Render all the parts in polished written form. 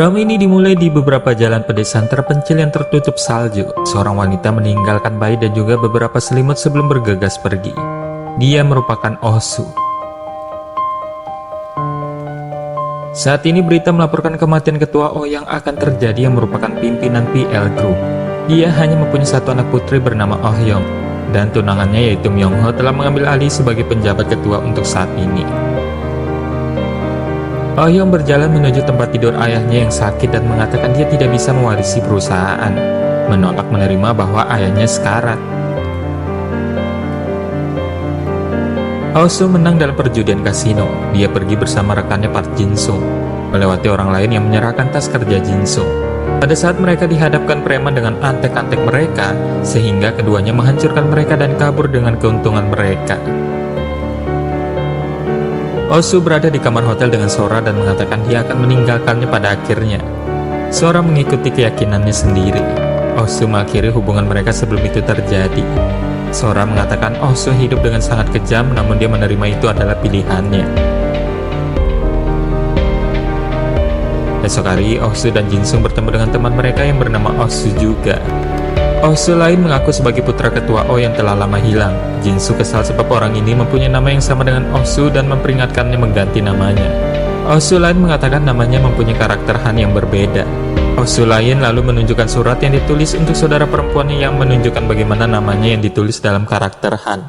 Drama ini dimulai di beberapa jalan pedesaan terpencil yang tertutup salju. Seorang wanita meninggalkan bayi dan juga beberapa selimut sebelum bergegas pergi. Dia merupakan Osu. Saat ini berita melaporkan kematian ketua O yang akan terjadi yang merupakan pimpinan PL Group. Dia hanya mempunyai satu anak putri bernama Oh Hyung, dan tunangannya yaitu Myung Ho telah mengambil alih sebagai penjabat ketua untuk saat ini. Oh Hyung berjalan menuju tempat tidur ayahnya yang sakit dan mengatakan dia tidak bisa mewarisi perusahaan, menolak menerima bahwa ayahnya sekarat. Oh-soo menang dalam perjudian kasino. Dia pergi bersama rekannya Park Jin-sung, melewati orang lain yang menyerahkan tas kerja Jin-sung. Pada saat mereka dihadapkan preman dengan antek-antek mereka, sehingga keduanya menghancurkan mereka dan kabur dengan keuntungan mereka. Oh-soo berada di kamar hotel dengan Sora dan mengatakan dia akan meninggalkannya pada akhirnya. Sora mengikuti keyakinannya sendiri. Oh-soo mengakhiri hubungan mereka sebelum itu terjadi. Sora mengatakan Oh-soo hidup dengan sangat kejam, namun dia menerima itu adalah pilihannya. Esok hari, Oh-soo dan Jin-sung bertemu dengan teman mereka yang bernama Oh-soo juga. Oh-soo lain mengaku sebagai putra ketua O yang telah lama hilang. Jin-soo kesal sebab orang ini mempunyai nama yang sama dengan Oh-soo dan memperingatkannya mengganti namanya. Oh-soo lain mengatakan namanya mempunyai karakter Han yang berbeda. Oh-soo lain lalu menunjukkan surat yang ditulis untuk saudara perempuannya yang menunjukkan bagaimana namanya yang ditulis dalam karakter Han.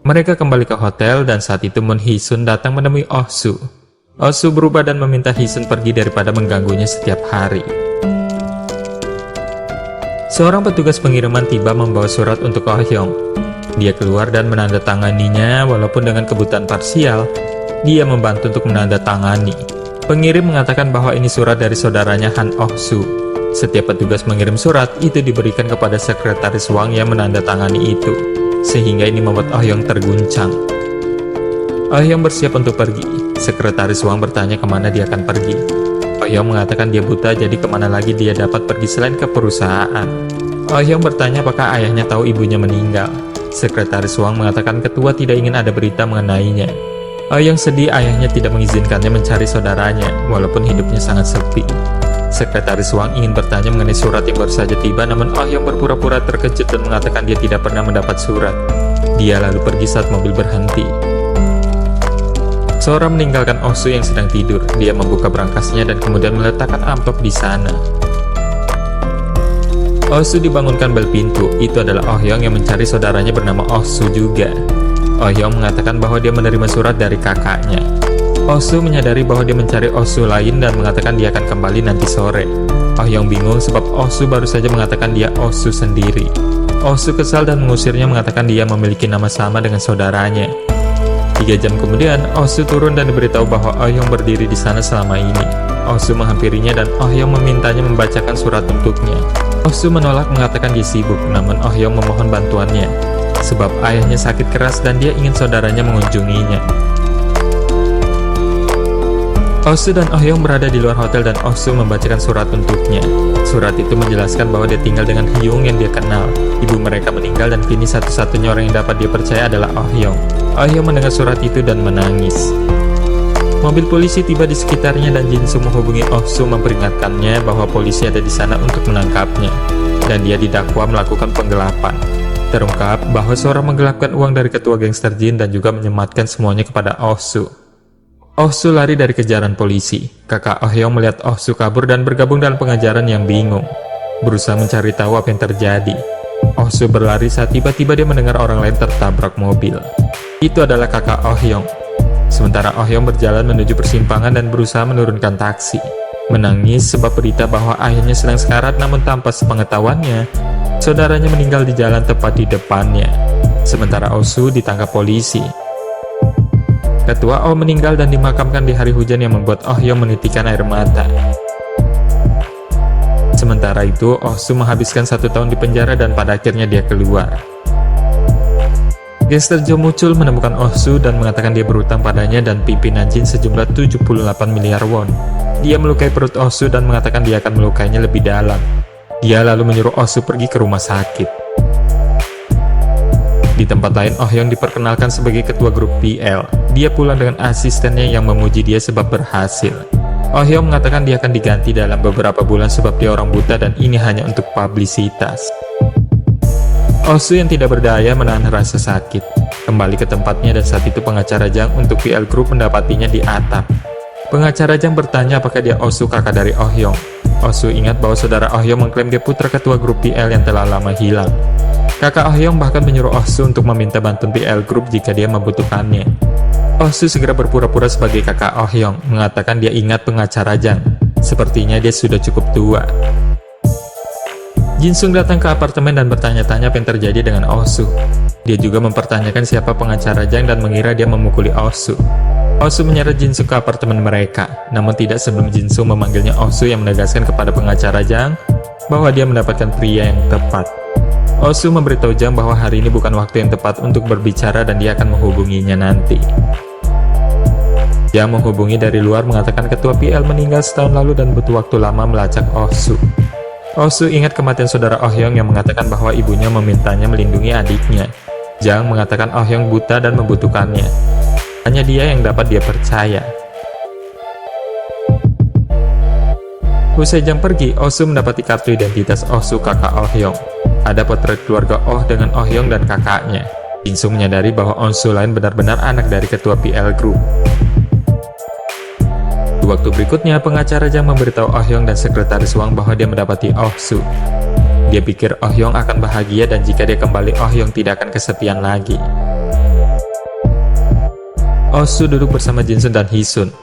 Mereka kembali ke hotel dan saat itu Moon Hee-sun datang menemui Oh-soo. Oh-soo berubah dan meminta Hee-sun pergi daripada mengganggunya setiap hari. Seorang petugas pengiriman tiba membawa surat untuk Oh Hyung. Dia keluar dan menandatanganinya walaupun dengan kebutaan parsial. Dia membantu untuk menandatangani. Pengirim mengatakan bahwa ini surat dari saudaranya Han Oh-soo. Setiap petugas mengirim surat itu diberikan kepada sekretaris Wang yang menandatangani itu, sehingga ini membuat Oh Hyung terguncang. Oh Hyung bersiap untuk pergi. Sekretaris Wang bertanya kemana dia akan pergi. Oh Hyung mengatakan dia buta, jadi kemana lagi dia dapat pergi selain ke perusahaan. Oh Hyung bertanya apakah ayahnya tahu ibunya meninggal. Sekretaris Wang mengatakan ketua tidak ingin ada berita mengenainya. Oh Hyung sedih ayahnya tidak mengizinkannya mencari saudaranya, walaupun hidupnya sangat sepi. Sekretaris Wang ingin bertanya mengenai surat yang baru saja tiba, namun Oh Hyung berpura-pura terkejut dan mengatakan dia tidak pernah mendapat surat. Dia lalu pergi saat mobil berhenti. Sora meninggalkan Oh-soo yang sedang tidur. Dia membuka berangkasnya dan kemudian meletakkan amplop di sana. Oh-soo dibangunkan bel pintu. Itu adalah Oh Hyung yang mencari saudaranya bernama Oh-soo juga. Oh Hyung mengatakan bahwa dia menerima surat dari kakaknya. Oh-soo menyadari bahwa dia mencari Oh-soo lain dan mengatakan dia akan kembali nanti sore. Oh Hyung bingung sebab Oh-soo baru saja mengatakan dia Oh-soo sendiri. Oh-soo kesal dan mengusirnya, mengatakan dia memiliki nama sama dengan saudaranya. 3 jam kemudian, Oh-soo turun dan diberitahu bahwa Oh Hyung berdiri di sana selama ini. Oh-soo menghampirinya dan Oh Hyung memintanya membacakan surat untuknya. Oh-soo menolak, mengatakan dia sibuk, namun Oh Hyung memohon bantuannya, sebab ayahnya sakit keras dan dia ingin saudaranya mengunjunginya. Oh-soo dan Oh Hyung berada di luar hotel dan Oh-soo membacakan surat untuknya. Surat itu menjelaskan bahwa dia tinggal dengan Hyung yang dia kenal. Ibu mereka meninggal dan kini satu-satunya orang yang dapat dia percaya adalah Oh Hyung. Oh Hyung mendengar surat itu dan menangis. Mobil polisi tiba di sekitarnya dan Jin-soo menghubungi Oh-soo memperingatkannya bahwa polisi ada di sana untuk menangkapnya, dan dia didakwa melakukan penggelapan. Terungkap bahwa seorang menggelapkan uang dari ketua gangster Jin dan juga menyematkan semuanya kepada Oh-soo. Oh-soo lari dari kejaran polisi. Kakak Oh Hyung melihat Oh-soo kabur dan bergabung dalam pengejaran yang bingung, berusaha mencari tahu apa yang terjadi. Oh-soo berlari saat tiba-tiba dia mendengar orang lain tertabrak mobil. Itu adalah kakak Oh Hyung. Sementara Oh Hyung berjalan menuju persimpangan dan berusaha menurunkan taksi. Menangis sebab berita bahwa ayahnya sedang sekarat, namun tanpa sepengetahuannya, saudaranya meninggal di jalan tepat di depannya. Sementara Oh-soo ditangkap polisi. Ketua Oh meninggal dan dimakamkan di hari hujan yang membuat Oh Hyung menitikkan air mata. Sementara itu, Oh-soo menghabiskan 1 tahun di penjara dan pada akhirnya dia keluar. Gangster Jo muncul menemukan Oh-soo dan mengatakan dia berutang padanya dan pimpinan Jin sejumlah 78 miliar won. Dia melukai perut Oh-soo dan mengatakan dia akan melukainya lebih dalam. Dia lalu menyuruh Oh-soo pergi ke rumah sakit. Di tempat lain, Oh Hyung diperkenalkan sebagai ketua grup PL. Dia pulang dengan asistennya yang memuji dia sebab berhasil. Oh Hyung mengatakan dia akan diganti dalam beberapa bulan sebab dia orang buta dan ini hanya untuk publisitas. Oh Soo yang tidak berdaya menahan rasa sakit, kembali ke tempatnya dan saat itu pengacara Jang untuk PL Group mendapatinya di atap. Pengacara Jang bertanya apakah dia Oh Soo, kakak dari Oh Hyung. Oh Soo ingat bahwa saudara Oh Hyung mengklaim dia putra ketua grup PL yang telah lama hilang. Kakak Oh Hyung bahkan menyuruh Oh Soo untuk meminta bantuan PL Group jika dia membutuhkannya. Oh Soo segera berpura-pura sebagai kakak Oh Hyung, mengatakan dia ingat pengacara Jang. Sepertinya dia sudah cukup tua. Jin Sung datang ke apartemen dan bertanya-tanya apa yang terjadi dengan Oh Soo. Dia juga mempertanyakan siapa pengacara Jang dan mengira dia memukuli Oh Soo. Oh Soo menyeret Jin Sung ke apartemen mereka, namun tidak sebelum Jin Sung memanggilnya Oh Soo yang menegaskan kepada pengacara Jang bahwa dia mendapatkan pria yang tepat. Oh Soo memberitahu Jang bahwa hari ini bukan waktu yang tepat untuk berbicara dan dia akan menghubunginya nanti. Jang menghubungi dari luar mengatakan ketua PL meninggal setahun lalu dan butuh waktu lama melacak Oh Soo. Oh Soo ingat kematian saudara Oh Hyung yang mengatakan bahwa ibunya memintanya melindungi adiknya. Jang mengatakan Oh Hyung buta dan membutuhkannya. Hanya dia yang dapat dia percaya. Usai Jang pergi, Oh Soo mendapati kartu identitas Oh Soo, kakak Oh Hyung. Ada potret keluarga Oh dengan Oh Hyung dan kakaknya. Jin Sung menyadari bahwa Oh Soo lain benar-benar anak dari ketua PL Group. Di waktu berikutnya, pengacara Jang memberitahu Oh Hyung dan sekretaris Wang bahwa dia mendapati Oh Soo. Dia pikir Oh Hyung akan bahagia dan jika dia kembali, Oh Hyung tidak akan kesepian lagi. Oh Soo duduk bersama Jin Sung dan Hee Sun,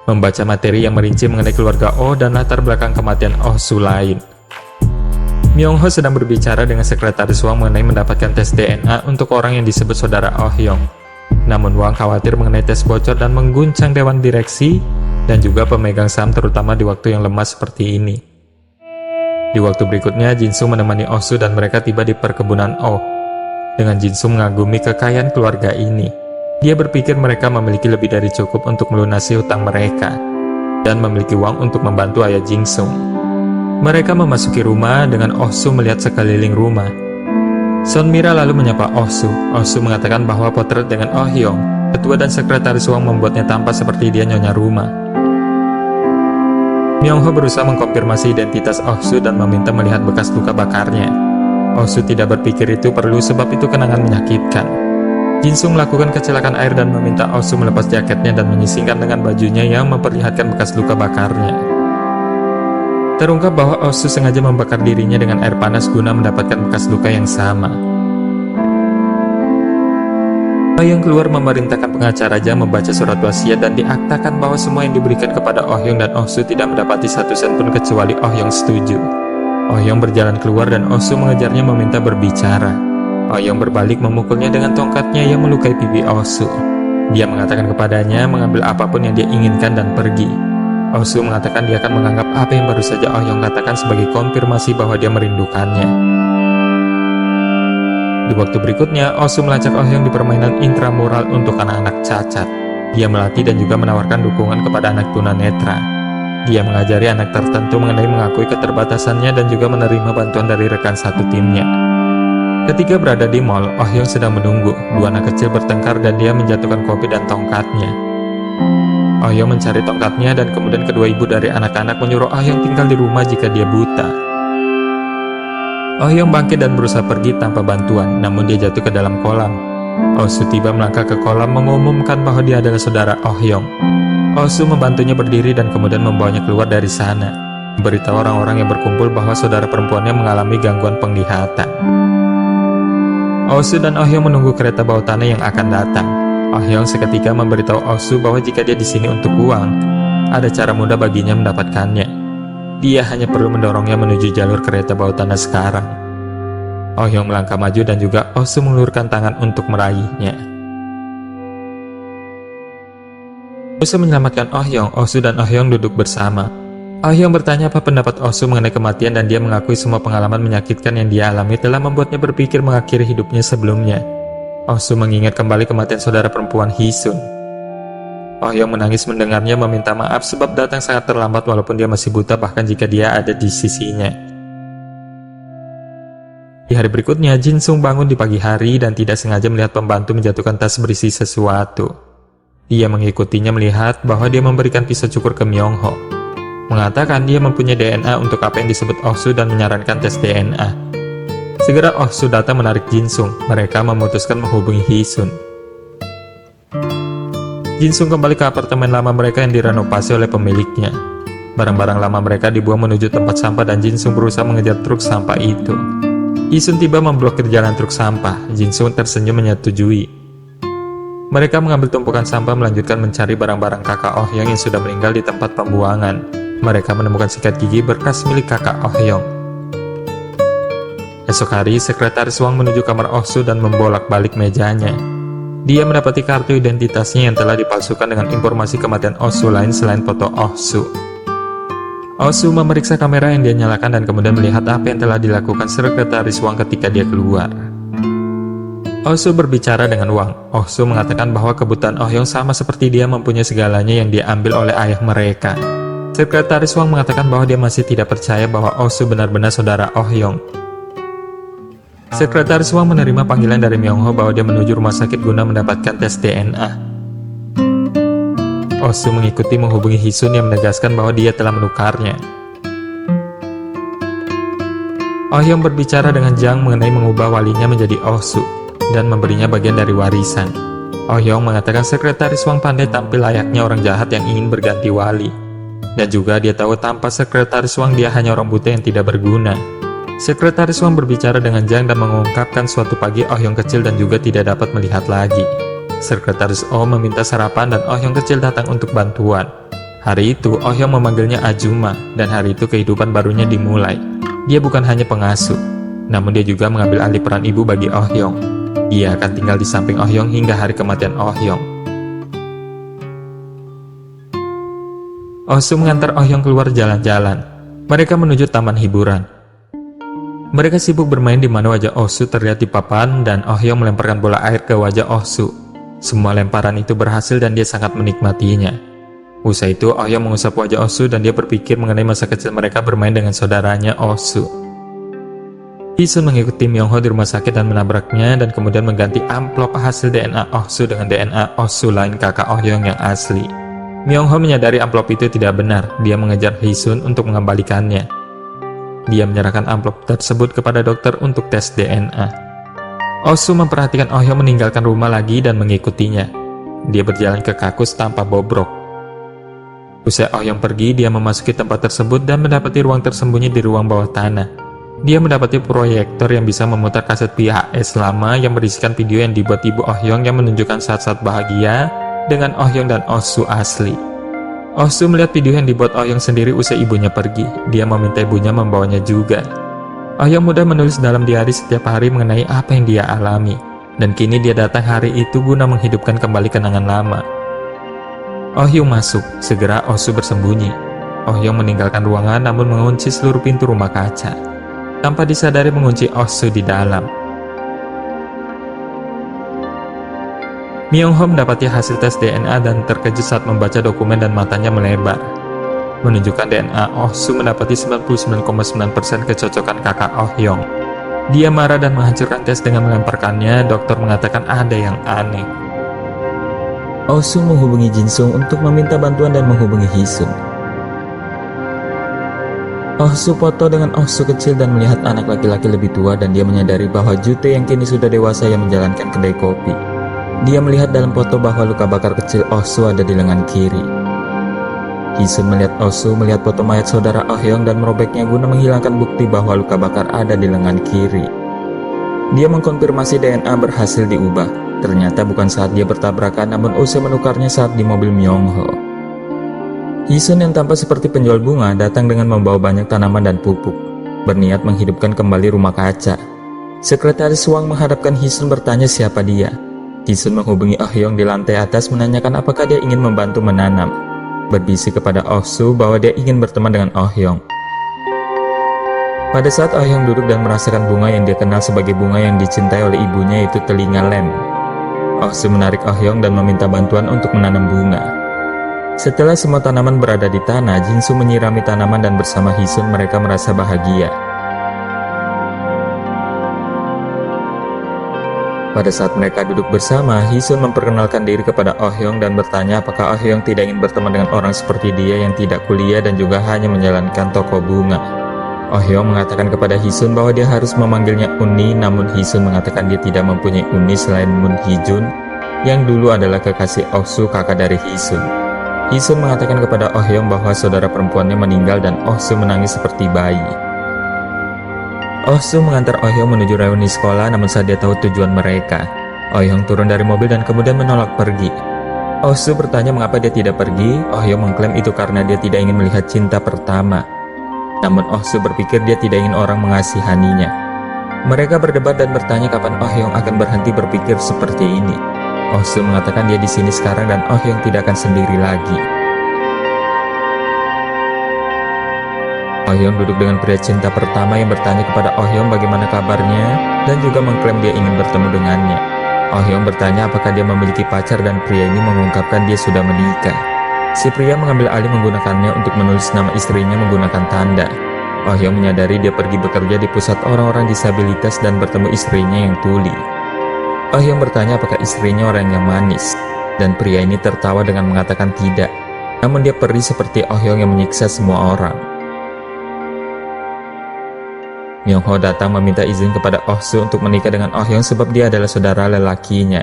membaca materi yang merinci mengenai keluarga Oh dan latar belakang kematian Oh Soo lain. Myung Ho sedang berbicara dengan sekretaris Wang mengenai mendapatkan tes DNA untuk orang yang disebut saudara Oh Hyung. Namun Wang khawatir mengenai tes bocor dan mengguncang dewan direksi dan juga pemegang saham terutama di waktu yang lemah seperti ini. Di waktu berikutnya, Jin Sung menemani Oh Soo dan mereka tiba di perkebunan Oh. Dengan Jin Sung mengagumi kekayaan keluarga ini, dia berpikir mereka memiliki lebih dari cukup untuk melunasi hutang mereka dan memiliki uang untuk membantu ayah Jin Sung. Mereka memasuki rumah dengan Oh Soo melihat sekeliling rumah. Son Mira lalu menyapa Oh Soo. Oh Soo mengatakan bahwa potret dengan Oh Hyung, ketua dan sekretaris Wang, membuatnya tampak seperti dia nyonya rumah. Myung Ho berusaha mengkonfirmasi identitas Oh Soo dan meminta melihat bekas luka bakarnya. Oh Soo tidak berpikir itu perlu sebab itu kenangan menyakitkan. Jin Sung melakukan kecelakaan air dan meminta Oh Soo melepas jaketnya dan menyisingkan dengan bajunya yang memperlihatkan bekas luka bakarnya. Terungkap bahwa Oh Soo sengaja membakar dirinya dengan air panas guna mendapatkan bekas luka yang sama. Oh Hyung keluar memerintahkan pengacara Jang membaca surat wasiat dan diaktakan bahwa semua yang diberikan kepada Oh Hyung dan Oh Soo tidak mendapati satu sen pun kecuali Oh Hyung setuju. Oh Hyung berjalan keluar dan Oh Soo mengejarnya meminta berbicara. Oh Hyung berbalik memukulnya dengan tongkatnya yang melukai pipi Oh Soo. Dia mengatakan kepadanya mengambil apapun yang dia inginkan dan pergi. Oh Soo mengatakan dia akan menganggap apa yang baru saja Oh Hyung katakan sebagai konfirmasi bahwa dia merindukannya. Di waktu berikutnya, Oh Soo melacak Oh Hyung di permainan intramural untuk anak-anak cacat. Dia melatih dan juga menawarkan dukungan kepada anak tunanetra. Dia mengajari anak tertentu mengenai mengakui keterbatasannya dan juga menerima bantuan dari rekan satu timnya. Ketika berada di mall, Oh Hyung sedang menunggu. Dua anak kecil bertengkar dan dia menjatuhkan kopi dan tongkatnya. Oh Hyung mencari tongkatnya dan kemudian kedua ibu dari anak-anak menyuruh Oh Hyung tinggal di rumah jika dia buta. Oh Hyung bangkit dan berusaha pergi tanpa bantuan, namun dia jatuh ke dalam kolam. Oh Soo tiba melangkah ke kolam mengumumkan bahwa dia adalah saudara Oh Hyung. Oh Soo membantunya berdiri dan kemudian membawanya keluar dari sana, memberitahu orang-orang yang berkumpul bahwa saudara perempuannya mengalami gangguan penglihatan. Oh Soo dan Oh Hyung menunggu kereta bawah tanah yang akan datang. Oh Hyung seketika memberitahu Oh Soo bahwa jika dia di sini untuk uang, ada cara mudah baginya mendapatkannya. Dia hanya perlu mendorongnya menuju jalur kereta bawah tanah sekarang. Oh Hyung melangkah maju dan juga Oh Soo mengulurkan tangan untuk meraihnya. Usai menyelamatkan Oh Hyung, Oh Soo dan Oh Hyung duduk bersama. Oh Hyung bertanya apa pendapat Oh Soo mengenai kematian dan dia mengakui semua pengalaman menyakitkan yang dia alami telah membuatnya berpikir mengakhiri hidupnya sebelumnya. Oh Soo mengingat kembali kematian saudara perempuan Hee Sun. Oh Hyung menangis mendengarnya meminta maaf sebab datang sangat terlambat walaupun dia masih buta bahkan jika dia ada di sisinya. Di hari berikutnya, Jin Sung bangun di pagi hari dan tidak sengaja melihat pembantu menjatuhkan tas berisi sesuatu. Dia mengikutinya melihat bahwa dia memberikan pisau cukur ke Myung-ho. Mengatakan dia mempunyai DNA untuk apa yang disebut Oh-soo dan menyarankan tes DNA. Segera Oh-soo datang menarik Jin-sung. Mereka memutuskan menghubungi Hee-sun. Jin-sung kembali ke apartemen lama mereka yang direnovasi oleh pemiliknya. Barang-barang lama mereka dibuang menuju tempat sampah dan Jin-sung berusaha mengejar truk sampah itu. Hee-sun tiba memblokir jalan truk sampah. Jin-sung tersenyum menyetujui. Mereka mengambil tumpukan sampah melanjutkan mencari barang-barang kakak Oh-hyung yang sudah meninggal di tempat pembuangan. Mereka menemukan sikat gigi berkas milik kakak Oh-hyung. Esok hari, sekretaris Wang menuju kamar Oh-soo dan membolak-balik mejanya. Dia mendapati kartu identitasnya yang telah dipalsukan dengan informasi kematian Oh-soo lain selain foto Oh-soo. Oh-soo memeriksa kamera yang dia nyalakan dan kemudian melihat apa yang telah dilakukan sekretaris Wang ketika dia keluar. Oh-soo berbicara dengan Wang. Oh-soo mengatakan bahwa kebutuhan Oh-hyung sama seperti dia mempunyai segalanya yang diambil oleh ayah mereka. Sekretaris Wang mengatakan bahwa dia masih tidak percaya bahwa Oh-soo benar-benar saudara Oh-hyung. Sekretaris Wang menerima panggilan dari Myung-ho bahwa dia menuju rumah sakit guna mendapatkan tes DNA. Oh-soo mengikuti menghubungi Hee-sun yang menegaskan bahwa dia telah menukarnya. Oh-hyung berbicara dengan Jang mengenai mengubah walinya menjadi Oh-soo dan memberinya bagian dari warisan. Oh-hyung mengatakan sekretaris Wang pandai tampil layaknya orang jahat yang ingin berganti wali. Dan juga dia tahu tanpa sekretaris Wang dia hanya orang buta yang tidak berguna. Sekretaris Wang berbicara dengan Jang dan mengungkapkan suatu pagi Oh-hyung kecil dan juga tidak dapat melihat lagi. Sekretaris Oh meminta sarapan dan Oh-hyung kecil datang untuk bantuan. Hari itu Oh-hyung memanggilnya Ajuma dan hari itu kehidupan barunya dimulai. Dia bukan hanya pengasuh, namun dia juga mengambil alih peran ibu bagi Oh-hyung. Dia akan tinggal di samping Oh-hyung hingga hari kematian Oh-hyung. Oh-soo mengantar Oh-hyung keluar jalan-jalan. Mereka menuju taman hiburan. Mereka sibuk bermain di mana wajah Oh-soo terlihat di papan dan Oh-hyung melemparkan bola air ke wajah Oh-soo. Semua lemparan itu berhasil dan dia sangat menikmatinya. Usai itu Oh-hyung mengusap wajah Oh-soo dan dia berpikir mengenai masa kecil mereka bermain dengan saudaranya Oh-soo. Hee-sun mengikuti Myung-ho di rumah sakit dan menabraknya dan kemudian mengganti amplop hasil DNA Oh-soo dengan DNA Oh-soo lain kakak Oh-hyung yang asli. Myung-ho menyadari amplop itu tidak benar. Dia mengejar Hee-sun untuk mengembalikannya. Dia menyerahkan amplop tersebut kepada dokter untuk tes DNA. Oh-soo memperhatikan Oh-hyung meninggalkan rumah lagi dan mengikutinya. Dia berjalan ke kakus tanpa bobrok. Usai Oh-hyung pergi, dia memasuki tempat tersebut dan mendapati ruang tersembunyi di ruang bawah tanah. Dia mendapati proyektor yang bisa memutar kaset VHS lama yang berisikan video yang dibuat ibu Oh-hyung yang menunjukkan saat-saat bahagia dengan Oh-hyung dan Oh-soo asli. Oh-soo melihat video yang dibuat Oh-hyung sendiri usai ibunya pergi. Dia meminta ibunya membawanya juga. Oh-hyung mudah menulis dalam diari setiap hari mengenai apa yang dia alami. Dan kini dia datang hari itu guna menghidupkan kembali kenangan lama. Oh-hyung masuk. Segera Oh-soo bersembunyi. Oh-hyung meninggalkan ruangan namun mengunci seluruh pintu rumah kaca. Tanpa disadari mengunci Oh-soo di dalam. Myung-ho mendapati hasil tes DNA dan terkejut saat membaca dokumen dan matanya melebar. Menunjukkan DNA Oh-soo mendapati 99,9% kecocokan kakak Oh-hyung. Dia marah dan menghancurkan tes dengan melemparkannya. Dokter mengatakan ada yang aneh. Oh-soo menghubungi Jin-sung untuk meminta bantuan dan menghubungi Hee-sun. Oh-soo foto dengan Oh-soo kecil dan melihat anak laki-laki lebih tua dan dia menyadari bahwa Jute yang kini sudah dewasa yang menjalankan kedai kopi. Dia melihat dalam foto bahwa luka bakar kecil Oh-soo ada di lengan kiri. Hee-sun melihat Oh-soo melihat foto mayat saudara Oh-hyung dan merobeknya guna menghilangkan bukti bahwa luka bakar ada di lengan kiri. Dia mengkonfirmasi DNA berhasil diubah. Ternyata bukan saat dia bertabrakan namun usai menukarnya saat di mobil Myung-ho. Hee-sun yang tampak seperti penjual bunga datang dengan membawa banyak tanaman dan pupuk, berniat menghidupkan kembali rumah kaca. Sekretaris Wang menghadapkan Hee-sun bertanya siapa dia. Hee-sun menghubungi Oh-hyung di lantai atas menanyakan apakah dia ingin membantu menanam, berbisik kepada Oh-soo bahwa dia ingin berteman dengan Oh-hyung. Pada saat Oh-hyung duduk dan merasakan bunga yang dia kenal sebagai bunga yang dicintai oleh ibunya yaitu telinga lem, Oh-soo menarik Oh-hyung dan meminta bantuan untuk menanam bunga. Setelah semua tanaman berada di tanah, Jin-soo menyirami tanaman dan bersama Hee-sun mereka merasa bahagia. Pada saat mereka duduk bersama, Hisun memperkenalkan diri kepada Oh Hyung dan bertanya apakah Oh Hyung tidak ingin berteman dengan orang seperti dia yang tidak kuliah dan juga hanya menjalankan toko bunga. Oh Hyung mengatakan kepada Hisun bahwa dia harus memanggilnya Uni, namun Hisun mengatakan dia tidak mempunyai Uni selain Moon Hee-jun yang dulu adalah kekasih Oh Soo, kakak dari Hisun. Hisun mengatakan kepada Oh Hyung bahwa saudara perempuannya meninggal dan Oh Soo menangis seperti bayi. Oh Soo mengantar Oh Hyung menuju reuni sekolah, namun saat dia tahu tujuan mereka, Oh Hyung turun dari mobil dan kemudian menolak pergi. Oh Soo bertanya mengapa dia tidak pergi. Oh Hyung mengklaim itu karena dia tidak ingin melihat cinta pertama. Namun Oh Soo berpikir dia tidak ingin orang mengasihaninya. Mereka berdebat dan bertanya kapan Oh Hyung akan berhenti berpikir seperti ini. Oh Soo mengatakan dia di sini sekarang dan Oh Hyung tidak akan sendiri lagi. Oh Hyung duduk dengan pria cinta pertama yang bertanya kepada Oh Hyung bagaimana kabarnya dan juga mengklaim dia ingin bertemu dengannya. Oh Hyung bertanya apakah dia memiliki pacar dan pria ini mengungkapkan dia sudah menikah. Si pria mengambil alih menggunakannya untuk menulis nama istrinya menggunakan tanda. Oh Hyung menyadari dia pergi bekerja di pusat orang-orang disabilitas dan bertemu istrinya yang tuli. Oh Hyung bertanya apakah istrinya orang yang manis, dan pria ini tertawa dengan mengatakan tidak. Namun dia perih seperti Oh Hyung yang menyiksa semua orang. Myung Ho datang meminta izin kepada Oh Soo untuk menikah dengan Oh Hyung sebab dia adalah saudara lelakinya.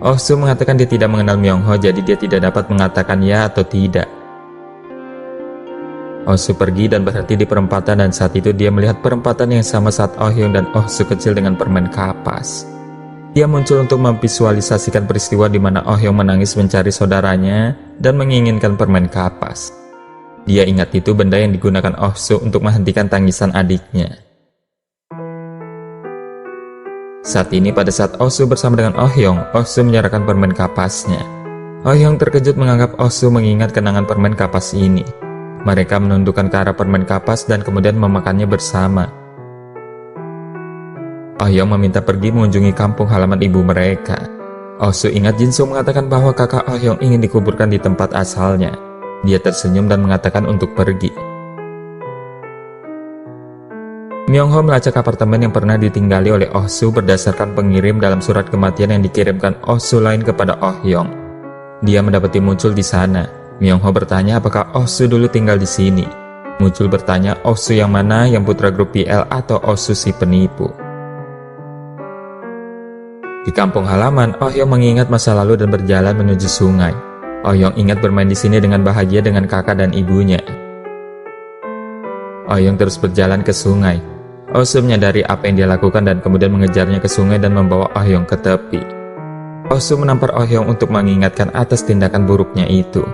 Oh Soo mengatakan dia tidak mengenal Myung Ho, jadi dia tidak dapat mengatakan ya atau tidak. Oh Soo pergi dan berhenti di perempatan dan saat itu dia melihat perempatan yang sama saat Oh Hyung dan Oh Soo kecil dengan permen kapas. Dia muncul untuk memvisualisasikan peristiwa di mana Oh Hyung menangis mencari saudaranya dan menginginkan permen kapas. Dia ingat itu benda yang digunakan Oh Soo untuk menghentikan tangisan adiknya. Saat ini pada saat Oh Soo bersama dengan Oh Hyung, Oh Soo menyerahkan permen kapasnya. Oh Hyung terkejut menganggap Oh Soo mengingat kenangan permen kapas ini. Mereka menundukkan ke arah permen kapas dan kemudian memakannya bersama. Oh Hyung meminta pergi mengunjungi kampung halaman ibu mereka. Oh Soo ingat Jin Soo mengatakan bahwa kakak Oh Hyung ingin dikuburkan di tempat asalnya. Dia tersenyum dan mengatakan untuk pergi. Myung Ho melacak apartemen yang pernah ditinggali oleh Oh Soo berdasarkan pengirim dalam surat kematian yang dikirimkan Oh Soo lain kepada Oh Hyung. Dia mendapati Muncul di sana. Myung Ho bertanya apakah Oh Soo dulu tinggal di sini. Muncul bertanya Oh Soo yang mana, yang putra grup PL atau Oh Soo si penipu. Di kampung halaman, Oh Hyung mengingat masa lalu dan berjalan menuju sungai. Oh Hyung ingat bermain di sini dengan bahagia dengan kakak dan ibunya. Oh Hyung terus berjalan ke sungai. Oh Soo menyadari apa yang dia lakukan dan kemudian mengejarnya ke sungai dan membawa Oh Hyung ke tepi. Oh Soo menampar Oh Hyung untuk mengingatkan atas tindakan buruknya itu.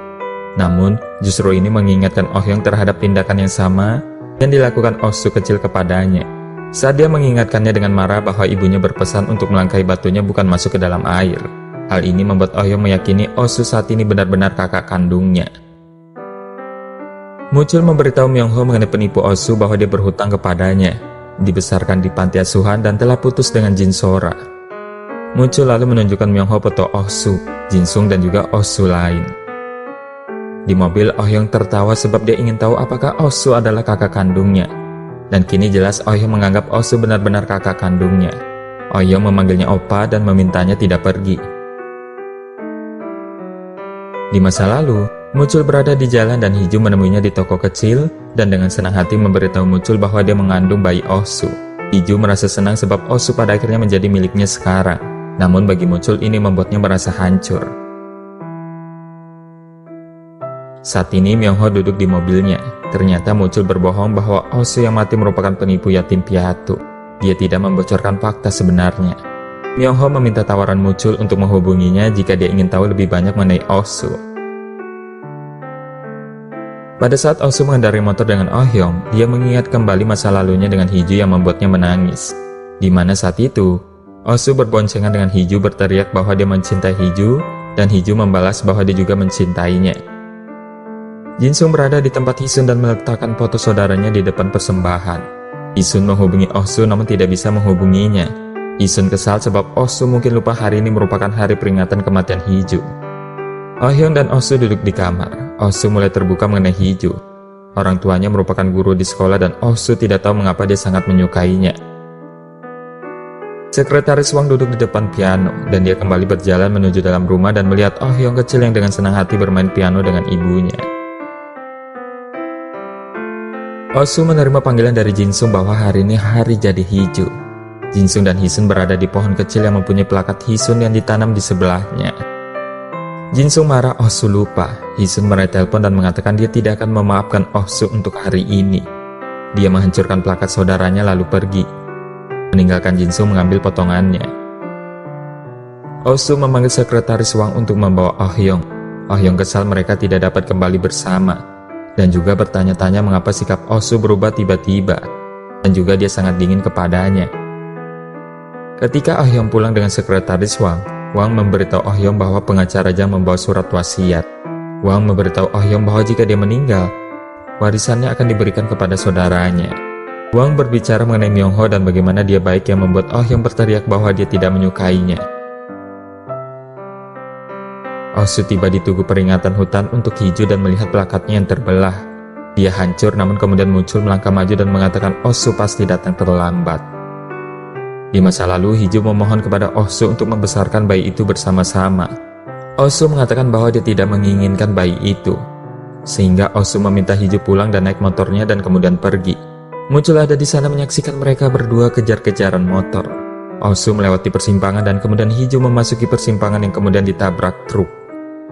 Namun, justru ini mengingatkan Oh Hyung terhadap tindakan yang sama yang dilakukan Oh Soo kecil kepadanya. Saat dia mengingatkannya dengan marah bahwa ibunya berpesan untuk melangkahi batunya bukan masuk ke dalam air. Hal ini membuat Oh Hyung meyakini Oh Soo saat ini benar-benar kakak kandungnya. Muncul memberitahu Myung Ho mengenai penipu Oh Soo bahwa dia berhutang kepadanya, dibesarkan di panti asuhan dan telah putus dengan Jin Sora. Muncul lalu menunjukkan Myung Ho foto Oh Soo, Jin Sung dan juga Oh Soo lain. Di mobil Oh Hyung tertawa sebab dia ingin tahu apakah Oh Soo adalah kakak kandungnya. Dan kini jelas Oh Hyung menganggap Oh Soo benar-benar kakak kandungnya. Oh Hyung memanggilnya Oppa dan memintanya tidak pergi. Di masa lalu, Muncul berada di jalan dan Hiju menemuinya di toko kecil dan dengan senang hati memberitahu Muncul bahwa dia mengandung bayi Oh Soo. Hiju merasa senang sebab Oh Soo pada akhirnya menjadi miliknya sekarang. Namun bagi Muncul ini membuatnya merasa hancur. Saat ini Myung Ho duduk di mobilnya. Ternyata Muncul berbohong bahwa Oh Soo yang mati merupakan penipu yatim piatu. Dia tidak membocorkan fakta sebenarnya. Myung Ho meminta tawaran Muncul untuk menghubunginya jika dia ingin tahu lebih banyak mengenai Oh Soo. Pada saat Oh Soo mengendarai motor dengan Oh Hyung, dia mengingat kembali masa lalunya dengan Hiju yang membuatnya menangis. Di mana saat itu, Oh Soo berboncengan dengan Hiju berteriak bahwa dia mencintai Hiju, dan Hiju membalas bahwa dia juga mencintainya. Jin Sung berada di tempat Hisun dan meletakkan foto saudaranya di depan persembahan. Hisun menghubungi Oh Soo namun tidak bisa menghubunginya. Hisun kesal sebab Oh Soo mungkin lupa hari ini merupakan hari peringatan kematian Hiju. Oh Hyung dan Oh Soo duduk di kamar. Oh Soo mulai terbuka mengenai Hiju. Orang tuanya merupakan guru di sekolah dan Oh Soo tidak tahu mengapa dia sangat menyukainya. Sekretaris Wang duduk di depan piano, dan dia kembali berjalan menuju dalam rumah dan melihat Oh Hyung kecil yang dengan senang hati bermain piano dengan ibunya. Oh Soo menerima panggilan dari Jin Sung bahwa hari ini hari jadi hijau. Jin Sung dan Hee Sun berada di pohon kecil yang mempunyai plakat Hee Sun yang ditanam di sebelahnya. Jin Sung marah Oh Soo lupa. Hee Sun meraih telepon dan mengatakan dia tidak akan memaafkan Oh Soo untuk hari ini. Dia menghancurkan plakat saudaranya lalu pergi, meninggalkan Jin Sung mengambil potongannya. Oh Soo memanggil sekretaris Wang untuk membawa Oh Hyung. Oh Hyung kesal mereka tidak dapat kembali bersama, dan juga bertanya-tanya mengapa sikap Oh Soo berubah tiba-tiba, dan juga dia sangat dingin kepadanya. Ketika Oh Hyung pulang dengan sekretaris Wang, Wang memberitahu Oh Hyung bahwa pengacara Jang membawa surat wasiat. Wang memberitahu Oh Hyung bahwa jika dia meninggal, warisannya akan diberikan kepada saudaranya. Wang berbicara mengenai Myung Ho dan bagaimana dia baik yang membuat Oh Hyung berteriak bahwa dia tidak menyukainya. Oh Soo tiba di tugu peringatan hutan untuk hijau dan melihat plakatnya yang terbelah. Dia hancur namun kemudian muncul melangkah maju dan mengatakan Oh Soo pasti datang terlambat. Di masa lalu, Hijau memohon kepada Oh Soo untuk membesarkan bayi itu bersama-sama. Oh Soo mengatakan bahwa dia tidak menginginkan bayi itu, sehingga Oh Soo meminta Hijau pulang dan naik motornya dan kemudian pergi. Muncul ada di sana menyaksikan mereka berdua kejar-kejaran motor. Oh Soo melewati persimpangan dan kemudian Hijau memasuki persimpangan yang kemudian ditabrak truk,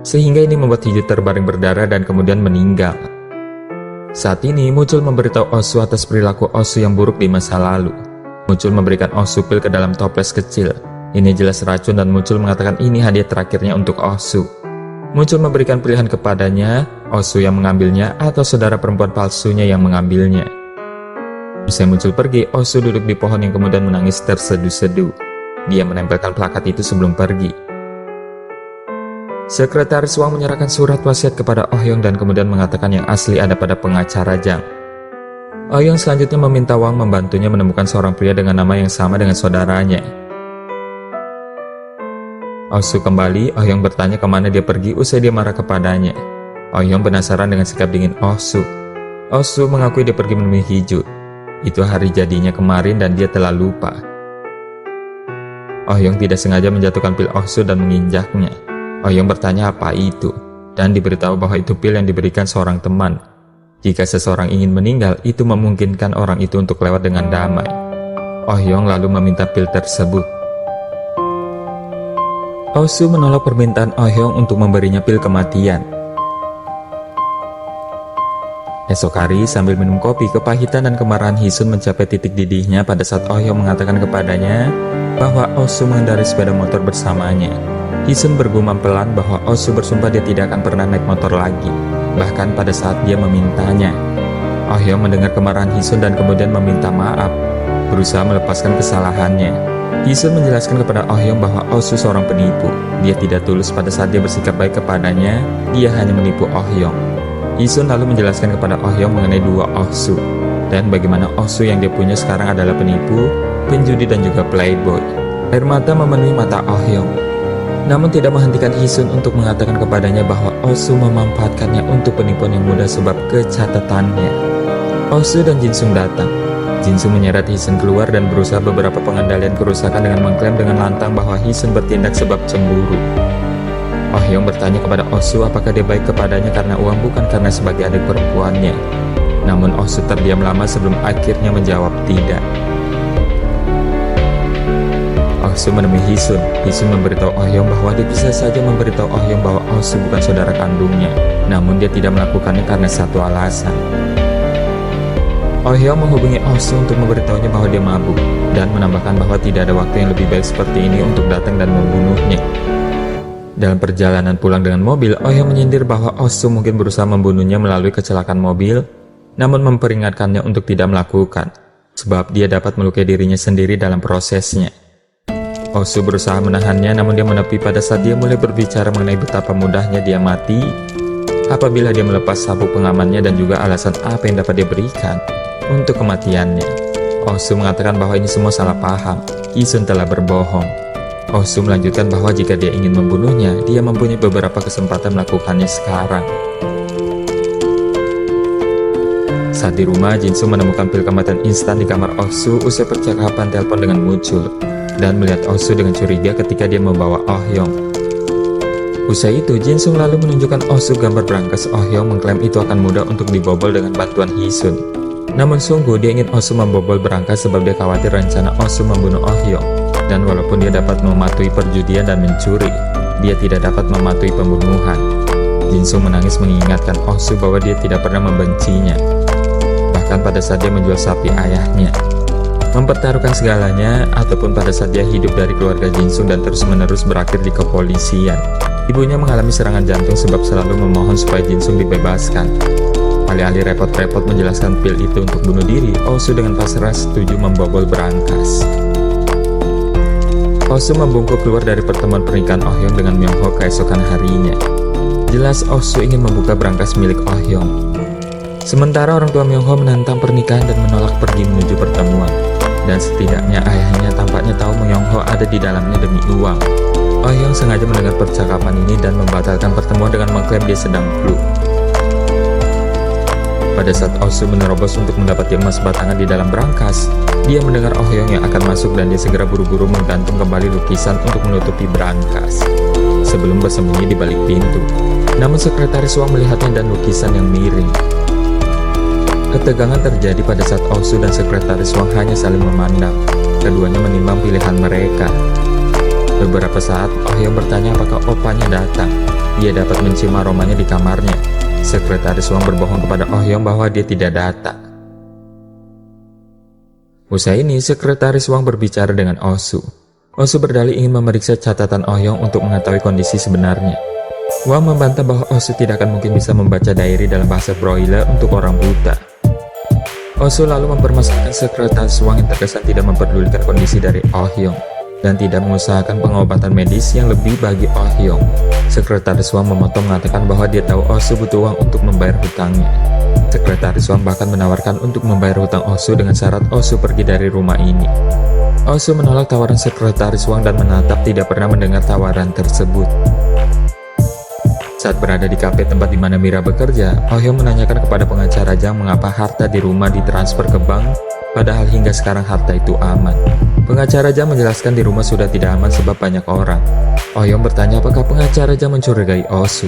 sehingga ini membuat Hijau terbaring berdarah dan kemudian meninggal. Saat ini Muncul memberitahu Oh Soo atas perilaku Oh Soo yang buruk di masa lalu. Muncul memberikan Oh Soo pil ke dalam toples kecil. Ini jelas racun dan Muncul mengatakan ini hadiah terakhirnya untuk Oh Soo. Muncul memberikan pilihan kepadanya, Oh Soo yang mengambilnya atau saudara perempuan palsunya yang mengambilnya. Usai Muncul pergi, Oh Soo duduk di pohon yang kemudian menangis terseduh-seduh. Dia menempelkan plakat itu sebelum pergi. Sekretaris Wang menyerahkan surat wasiat kepada Oh Hyung dan kemudian mengatakan yang asli ada pada pengacara Jang. Oh Hyung selanjutnya meminta Wang membantunya menemukan seorang pria dengan nama yang sama dengan saudaranya. Oh Soo kembali, Oh Hyung bertanya kemana dia pergi usai dia marah kepadanya. Oh Hyung penasaran dengan sikap dingin Oh Soo. Oh Soo mengakui dia pergi menemui Hijau. Itu hari jadinya kemarin dan dia telah lupa. Oh Hyung tidak sengaja menjatuhkan pil Oh Soo dan menginjaknya. Oh Hyung bertanya apa itu, dan diberitahu bahwa itu pil yang diberikan seorang teman. Jika seseorang ingin meninggal, itu memungkinkan orang itu untuk lewat dengan damai. Oh Hyung lalu meminta pil tersebut. Oh Soo menolak permintaan Oh Hyung untuk memberinya pil kematian. Esok hari, sambil minum kopi, kepahitan dan kemarahan Hee Sun mencapai titik didihnya pada saat Oh Hyung mengatakan kepadanya bahwa Oh Soo mengendarai sepeda motor bersamanya. Hee Sun bergumam pelan bahwa Oh Soo bersumpah dia tidak akan pernah naik motor lagi, bahkan pada saat dia memintanya. Oh Hyung mendengar kemarahan Hee Sun dan kemudian meminta maaf, berusaha melepaskan kesalahannya. Hee Sun menjelaskan kepada Oh Hyung bahwa Oh Soo seorang penipu. Dia tidak tulus pada saat dia bersikap baik kepadanya, dia hanya menipu Oh Hyung. Hee Sun lalu menjelaskan kepada Oh Hyung mengenai dua Oh Soo, dan bagaimana Oh Soo yang dia punya sekarang adalah penipu, penjudi dan juga playboy. Air mata memenuhi mata Oh Hyung, namun tidak menghentikan Hee Sun untuk mengatakan kepadanya bahwa Oh Soo memanfaatkannya untuk penipuan yang mudah sebab kecatatannya. Oh Soo dan Jin Sung datang. Jin Sung menyeret Hee Sun keluar dan berusaha beberapa pengendalian kerusakan dengan mengklaim dengan lantang bahwa Hee Sun bertindak sebab cemburu. Oh Hyung bertanya kepada Oh Soo apakah dia baik kepadanya karena uang bukan karena sebagai adik perempuannya. Namun Oh Soo terdiam lama sebelum akhirnya menjawab tidak. Oh Soo menemui Hee Sun. Hee Sun memberitahu Oh Hyung bahwa dia bisa saja memberitahu Oh Hyung bahwa Oh Soo bukan saudara kandungnya, namun dia tidak melakukannya karena satu alasan. Oh Hyung menghubungi Oh Soo untuk memberitahunya bahwa dia mabuk, dan menambahkan bahwa tidak ada waktu yang lebih baik seperti ini untuk datang dan membunuhnya. Dalam perjalanan pulang dengan mobil, Oh Hyung menyindir bahwa Oh Soo mungkin berusaha membunuhnya melalui kecelakaan mobil, namun memperingatkannya untuk tidak melakukan, sebab dia dapat melukai dirinya sendiri dalam prosesnya. Oh Soo berusaha menahannya, namun dia menepi pada saat dia mulai berbicara mengenai betapa mudahnya dia mati apabila dia melepas sabuk pengamannya dan juga alasan apa yang dapat dia berikan untuk kematiannya. Oh Soo mengatakan bahwa ini semua salah paham. Hee Sun telah berbohong. Oh Soo melanjutkan bahwa jika dia ingin membunuhnya, dia mempunyai beberapa kesempatan melakukannya sekarang. Saat di rumah, Jin Sung menemukan pil kematian instan di kamar Oh Soo usai percakapan telepon dengan Muncul. dan melihat Oh-soo dengan curiga ketika dia membawa Oh-hyung. Usai itu, Jin-sung lalu menunjukkan Oh-soo gambar berangkas Oh-hyung, mengklaim itu akan mudah untuk dibobol dengan bantuan Hee-sun. Namun sungguh dia ingin Oh-soo membobol berangkas sebab dia khawatir rencana Oh-soo membunuh Oh-hyung. Dan walaupun dia dapat mematuhi perjudian dan mencuri, dia tidak dapat mematuhi pembunuhan. Jin-sung menangis mengingatkan Oh-soo bahwa dia tidak pernah membencinya, bahkan pada saat dia menjual sapi ayahnya. Mempertaruhkan segalanya, ataupun pada saat dia hidup dari keluarga Jin-sung dan terus-menerus berakhir di kepolisian. Ibunya mengalami serangan jantung sebab selalu memohon supaya Jin-sung dibebaskan. Alih-alih repot-repot menjelaskan pil itu untuk bunuh diri, Oh-soo dengan pasrah setuju membobol berangkas. Oh-soo membungkuk keluar dari pertemuan pernikahan Oh-hyung dengan Myung-ho keesokan harinya. Jelas Oh-soo ingin membuka berangkas milik Oh-hyung. Sementara orang tua Myung-ho menantang pernikahan dan menolak pergi menuju pertemuan. Dan setidaknya ayahnya tampaknya tahu Myung-ho ada di dalamnya demi uang. Oh-hyung sengaja mendengar percakapan ini dan membatalkan pertemuan dengan mengklaim dia sedang flu. Pada saat Oh-soo menerobos untuk mendapati emas batangan di dalam berangkas, dia mendengar Oh-hyung yang akan masuk dan dia segera buru-buru menggantung kembali lukisan untuk menutupi berangkas sebelum bersembunyi di balik pintu. Namun sekretaris Wang melihatnya dan lukisan yang miring. Ketegangan terjadi pada saat Oh-soo dan sekretaris Wang hanya saling memandang. Keduanya menimbang pilihan mereka. Beberapa saat, Oh-hyung bertanya apakah opanya datang. Dia dapat mencium aromanya di kamarnya. Sekretaris Wang berbohong kepada Oh-hyung bahwa dia tidak datang. Usai ini, sekretaris Wang berbicara dengan Oh-soo. Oh-soo berdalih ingin memeriksa catatan Oh-hyung untuk mengetahui kondisi sebenarnya. Wang membantah bahwa Oh-soo tidak akan mungkin bisa membaca diary dalam bahasa Broille untuk orang buta. Oh-soo lalu mempermasalahkan sekretaris Wang yang terkesan tidak memperdulikan kondisi dari Oh-hyung dan tidak mengusahakan pengobatan medis yang lebih bagi Oh-hyung. Sekretaris Wang memotong mengatakan bahwa dia tahu Oh-soo butuh uang untuk membayar hutangnya. Sekretaris Wang bahkan menawarkan untuk membayar hutang Oh-soo dengan syarat Oh-soo pergi dari rumah ini. Oh-soo menolak tawaran sekretaris Wang dan menatap tidak pernah mendengar tawaran tersebut. Saat berada di kafe tempat di mana Mira bekerja, Oh-hyung menanyakan kepada pengacara Jang mengapa harta di rumah ditransfer ke bank, padahal hingga sekarang harta itu aman. Pengacara Jang menjelaskan di rumah sudah tidak aman sebab banyak orang. Oh-hyung bertanya apakah pengacara Jang mencurigai Oh-soo.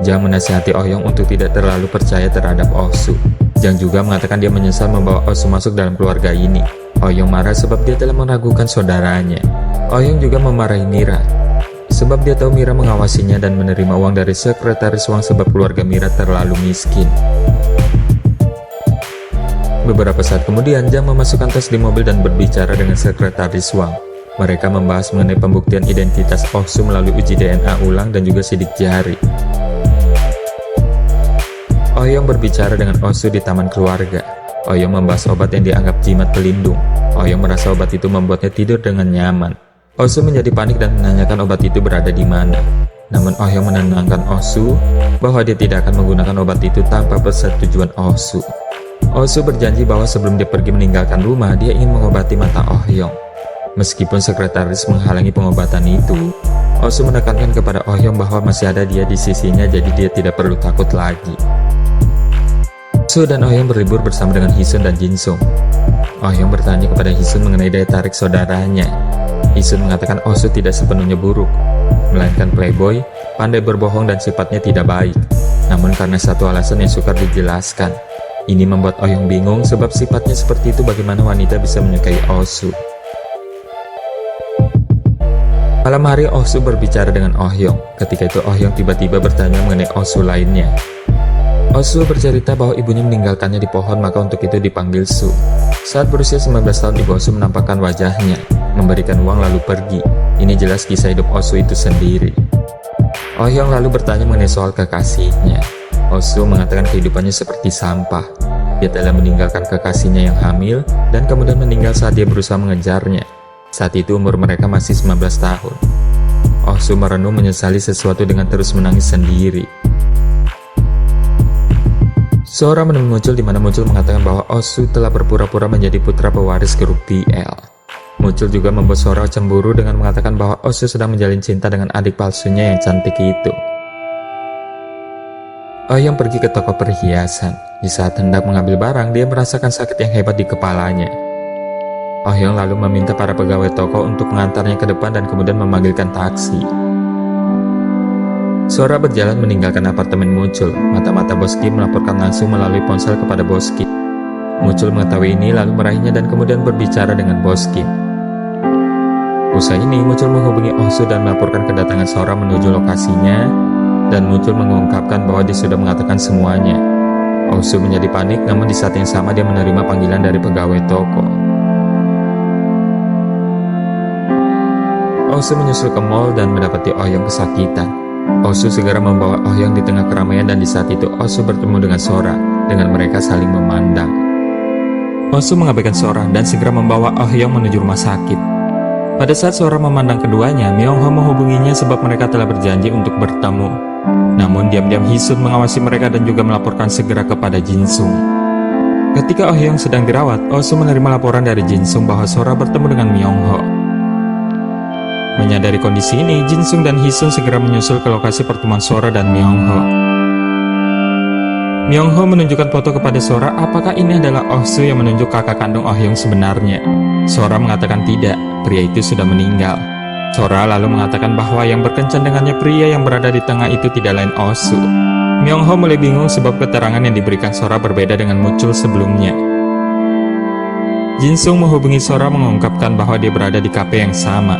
Jang menasihati Oh-hyung untuk tidak terlalu percaya terhadap Oh-soo. Jang juga mengatakan dia menyesal membawa Oh-soo masuk dalam keluarga ini. Oh-hyung marah sebab dia telah meragukan saudaranya. Oh-hyung juga memarahi Mira sebab dia tahu Mira mengawasinya dan menerima uang dari sekretaris Wang sebab keluarga Mira terlalu miskin. Beberapa saat kemudian, Jang memasukkan tas di mobil dan berbicara dengan sekretaris Wang. Mereka membahas mengenai pembuktian identitas Oh-soo melalui uji DNA ulang dan juga sidik jari. Oh-hyung berbicara dengan Oh-soo di taman keluarga. Oh-hyung membahas obat yang dianggap jimat pelindung. Oh-hyung merasa obat itu membuatnya tidur dengan nyaman. Oh-soo menjadi panik dan menanyakan obat itu berada di mana. Namun Oh-hyung menenangkan Oh-soo bahwa dia tidak akan menggunakan obat itu tanpa persetujuan Oh-soo. Oh-soo berjanji bahwa sebelum dia pergi meninggalkan rumah, dia ingin mengobati mata Oh-hyung. Meskipun sekretaris menghalangi pengobatan itu, Oh-soo menekankan kepada Oh-hyung bahwa masih ada dia di sisinya, jadi dia tidak perlu takut lagi. Oh-soo dan Oh-hyung berlibur bersama dengan Hee-sun dan Jin-sung. Oh-hyung bertanya kepada Hee-sun mengenai daya tarik saudaranya. Hee-sun mengatakan Oh-soo tidak sepenuhnya buruk, melainkan playboy, pandai berbohong dan sifatnya tidak baik. Namun karena satu alasan yang sukar dijelaskan. Ini membuat Oh-hyung bingung sebab sifatnya seperti itu bagaimana wanita bisa menyukai Oh-soo. Malam hari Oh-soo berbicara dengan Oh-hyung. Ketika itu Oh-hyung tiba-tiba bertanya mengenai Oh-soo lainnya. Oh-soo bercerita bahwa ibunya meninggalkannya di pohon, maka untuk itu dipanggil Soo. Saat berusia 19 tahun ibu Oh-soo menampakkan wajahnya, memberikan uang lalu pergi. Ini jelas kisah hidup Oh-soo itu sendiri. Oh-hyung lalu bertanya mengenai soal kekasihnya. Oh-soo mengatakan kehidupannya seperti sampah. Dia telah meninggalkan kekasihnya yang hamil dan kemudian meninggal saat dia berusaha mengejarnya. Saat itu umur mereka masih 19 tahun. Oh-soo merenung menyesali sesuatu dengan terus menangis sendiri. Seorang menemukan muncul di mana muncul mengatakan bahwa Oh-soo telah berpura-pura menjadi putra pewaris grup BL. Muncul juga membuat Sora cemburu dengan mengatakan bahwa Oh-soo sedang menjalin cinta dengan adik palsunya yang cantik itu. Oh-hyung pergi ke toko perhiasan. Di saat hendak mengambil barang, dia merasakan sakit yang hebat di kepalanya. Oh Hyung lalu meminta para pegawai toko untuk mengantarnya ke depan dan kemudian memanggilkan taksi. Sora berjalan meninggalkan apartemen Muncul. Mata-mata Bos Kim melaporkan langsung melalui ponsel kepada Bos Kim. Muncul mengetahui ini lalu meraihnya dan kemudian berbicara dengan Bos Kim. Usai ini, Muncul menghubungi Oh Soo dan melaporkan kedatangan Sora menuju lokasinya, dan Muncul mengungkapkan bahwa dia sudah mengatakan semuanya. Oh Soo menjadi panik, namun di saat yang sama dia menerima panggilan dari pegawai toko. Oh Soo menyusul ke mall dan mendapati Oh Hyung kesakitan. Oh Soo segera membawa Oh Hyung di tengah keramaian dan di saat itu Oh Soo bertemu dengan Sora, dengan mereka saling memandang. Oh Soo mengabaikan Sora dan segera membawa Oh Hyung menuju rumah sakit. Pada saat Sora memandang keduanya, Myung Ho menghubunginya sebab mereka telah berjanji untuk bertemu. Namun diam-diam Hisun mengawasi mereka dan juga melaporkan segera kepada Jin Sung. Ketika Oh Hyung sedang dirawat, Oh Soo menerima laporan dari Jin Sung bahwa Sora bertemu dengan Myung Ho. Menyadari kondisi ini, Jin Sung dan Hisun segera menyusul ke lokasi pertemuan Sora dan Myung Ho. Myung Ho menunjukkan foto kepada Sora. Apakah ini adalah Oh Soo yang menunjuk kakak kandung Oh Hyung sebenarnya? Sora mengatakan tidak, pria itu sudah meninggal. Sora lalu mengatakan bahwa yang berkencan dengannya pria yang berada di tengah itu tidak lain Oh Soo. Myung Ho mulai bingung sebab keterangan yang diberikan Sora berbeda dengan Muncul sebelumnya. Jin Sung menghubungi Sora mengungkapkan bahwa dia berada di kafe yang sama.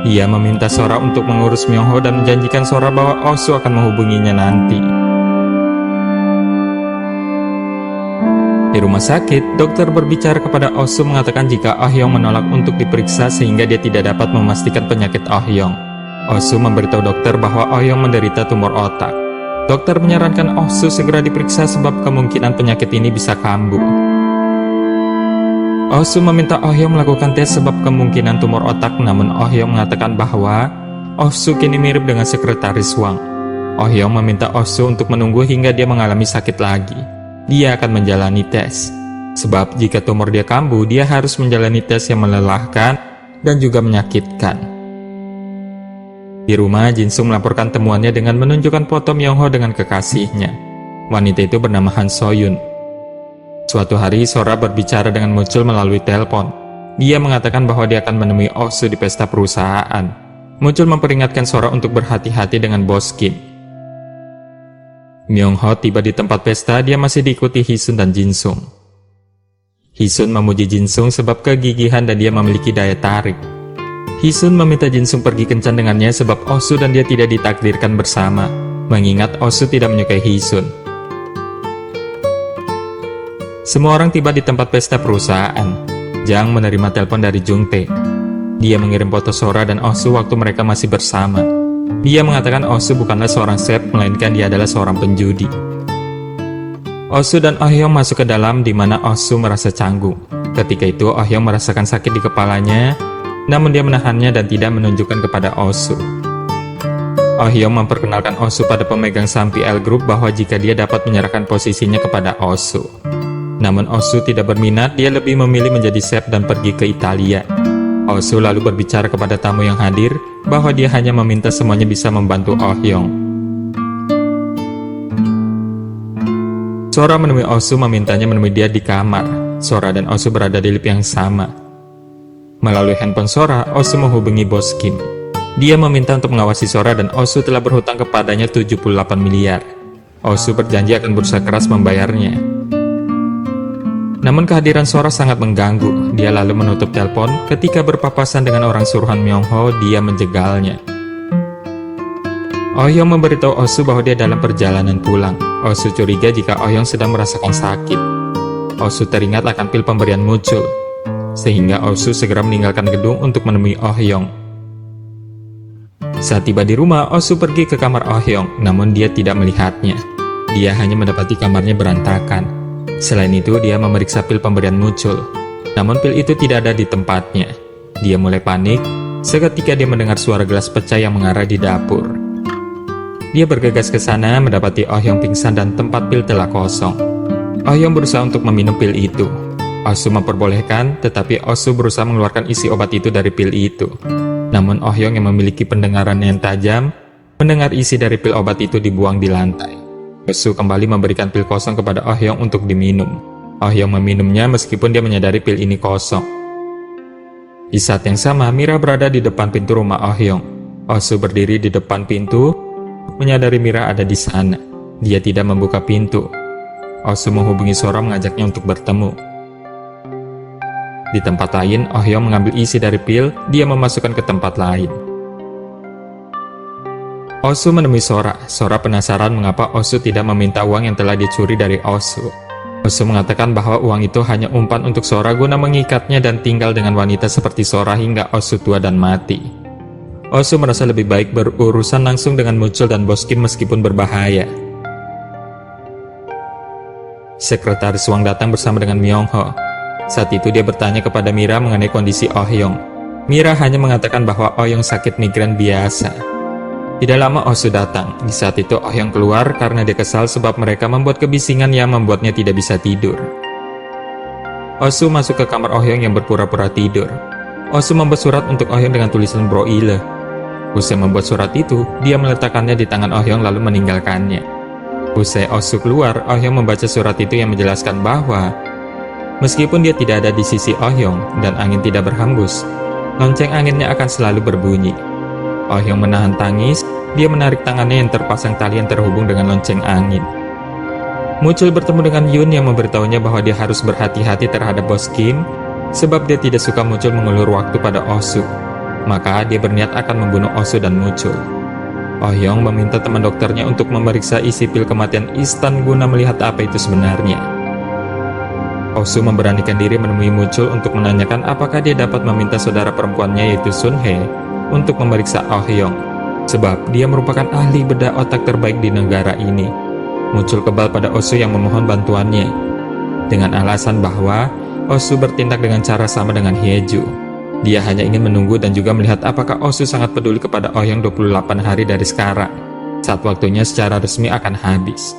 Ia meminta Sora untuk mengurus Myung Ho dan menjanjikan Sora bahwa Oh Soo akan menghubunginya nanti. Di rumah sakit, dokter berbicara kepada Oh Soo mengatakan jika Oh Hyung menolak untuk diperiksa sehingga dia tidak dapat memastikan penyakit Oh Hyung. Oh Soo memberitahu dokter bahwa Oh Hyung menderita tumor otak. Dokter menyarankan Oh Soo segera diperiksa sebab kemungkinan penyakit ini bisa kambuh. Oh Soo meminta Oh Hyung melakukan tes sebab kemungkinan tumor otak, namun Oh Hyung mengatakan bahwa Oh Soo kini mirip dengan sekretaris Wang. Oh Hyung meminta Oh Soo untuk menunggu hingga dia mengalami sakit lagi. Dia akan menjalani tes. Sebab jika tumor dia kambuh, dia harus menjalani tes yang melelahkan dan juga menyakitkan. Di rumah, Jin Sung melaporkan temuannya dengan menunjukkan foto Myung Ho dengan kekasihnya. Wanita itu bernama Han So Yun. Suatu hari, Sora berbicara dengan Muncul melalui telepon. Dia mengatakan bahwa dia akan menemui Oh Soo di pesta perusahaan. Muncul memperingatkan Sora untuk berhati-hati dengan Bos Kim. Myung Ho tiba di tempat pesta, dia masih diikuti Hisun dan Jin Sung. Hisun memuji Jin Sung sebab kegigihan dan dia memiliki daya tarik. Hisun meminta Jin Sung pergi kencan dengannya sebab Oh Soo dan dia tidak ditakdirkan bersama, mengingat Oh Soo tidak menyukai Hisun. Semua orang tiba di tempat pesta perusahaan. Jang menerima telepon dari Jung Tae. Dia mengirim foto Sora dan Oh Soo waktu mereka masih bersama. Dia mengatakan Oh Soo bukanlah seorang chef, melainkan dia adalah seorang penjudi. Oh Soo dan Oh Hyung masuk ke dalam di mana Oh Soo merasa canggung. Ketika itu Oh Hyung merasakan sakit di kepalanya, namun dia menahannya dan tidak menunjukkan kepada Oh Soo. Oh Hyung memperkenalkan Oh Soo pada pemegang saham PL Group bahwa jika dia dapat menyerahkan posisinya kepada Oh Soo. Namun Oh Soo tidak berminat, dia lebih memilih menjadi chef dan pergi ke Italia. Oh Soo lalu berbicara kepada tamu yang hadir bahwa dia hanya meminta semuanya bisa membantu Oh Hyung. Sora menemui Oh Soo memintanya menemui dia di kamar. Sora dan Oh Soo berada di lift yang sama. Melalui handphone Sora, Oh Soo menghubungi Bos Kim. Dia meminta untuk mengawasi Sora dan Oh Soo telah berhutang kepadanya 78 miliar. Oh Soo berjanji akan berusaha keras membayarnya. Namun kehadiran Sora sangat mengganggu. Dia lalu menutup telepon. Ketika berpapasan dengan orang suruhan Myung Ho, dia menjegalnya. Oh Hyung memberitahu Oh Soo bahwa dia dalam perjalanan pulang. Oh Soo curiga jika Oh Hyung sedang merasakan sakit. Oh Soo teringat akan pil pemberian Muncul, sehingga Oh Soo segera meninggalkan gedung untuk menemui Oh Hyung. Saat tiba di rumah, Oh Soo pergi ke kamar Oh Hyung, namun dia tidak melihatnya. Dia hanya mendapati kamarnya berantakan. Selain itu, dia memeriksa pil pemberian Muncul, namun pil itu tidak ada di tempatnya. Dia mulai panik seketika dia mendengar suara gelas pecah yang mengarah di dapur. Dia bergegas ke sana, mendapati Oh Hyung pingsan dan tempat pil telah kosong. Oh Hyung berusaha untuk meminum pil itu. Oh Soo memperbolehkan, tetapi Oh Soo berusaha mengeluarkan isi obat itu dari pil itu. Namun Oh Hyung yang memiliki pendengaran yang tajam, mendengar isi dari pil obat itu dibuang di lantai. Oh Soo kembali memberikan pil kosong kepada Oh Hyung untuk diminum. Oh Hyung meminumnya meskipun dia menyadari pil ini kosong. Di saat yang sama, Mira berada di depan pintu rumah Oh Hyung. Osu berdiri di depan pintu, menyadari Mira ada di sana. Dia tidak membuka pintu. Osu menghubungi Sora mengajaknya untuk bertemu. Di tempat lain, Oh Hyung mengambil isi dari pil, dia memasukkan ke tempat lain. Osu menemui Sora. Sora penasaran mengapa Osu tidak meminta uang yang telah dicuri dari Osu. Osu mengatakan bahwa uang itu hanya umpan untuk Sora guna mengikatnya dan tinggal dengan wanita seperti Sora hingga Osu tua dan mati. Osu merasa lebih baik berurusan langsung dengan Muncul dan Bos Kim meskipun berbahaya. Sekretaris Wang datang bersama dengan Myung-ho. Saat itu dia bertanya kepada Mira mengenai kondisi Oh Hyung. Mira hanya mengatakan bahwa Oh Hyung sakit migrain biasa. Tidak lama Osu datang. Di saat itu Oh Hyung keluar karena dia kesal sebab mereka membuat kebisingan yang membuatnya tidak bisa tidur. Osu masuk ke kamar Oh Hyung yang berpura-pura tidur. Osu membuat surat untuk Oh Hyung dengan tulisan Broile. Usai membuat surat itu, dia meletakkannya di tangan Oh Hyung lalu meninggalkannya. Usai Osu keluar, Oh Hyung membaca surat itu yang menjelaskan bahwa meskipun dia tidak ada di sisi Oh Hyung dan angin tidak berhembus, lonceng anginnya akan selalu berbunyi. Oh Hyung menahan tangis, dia menarik tangannya yang terpasang tali yang terhubung dengan lonceng angin. Muncul bertemu dengan Yun yang memberitahunya bahwa dia harus berhati-hati terhadap Bos Kim, sebab dia tidak suka Muncul mengulur waktu pada Osu. Maka dia berniat akan membunuh Osu dan Muncul. Oh Hyung meminta teman dokternya untuk memeriksa isi pil kematian instan guna melihat apa itu sebenarnya. Osu memberanikan diri menemui Muncul untuk menanyakan apakah dia dapat meminta saudara perempuannya yaitu Sun Hye untuk memeriksa Oh Hyung, sebab dia merupakan ahli bedah otak terbaik di negara ini. Muncul kebal pada Osu yang memohon bantuannya, dengan alasan bahwa Osu bertindak dengan cara sama dengan Hyeju. Dia hanya ingin menunggu dan juga melihat apakah Osu sangat peduli kepada Oh Hyung 28 hari dari sekarang, saat waktunya secara resmi akan habis.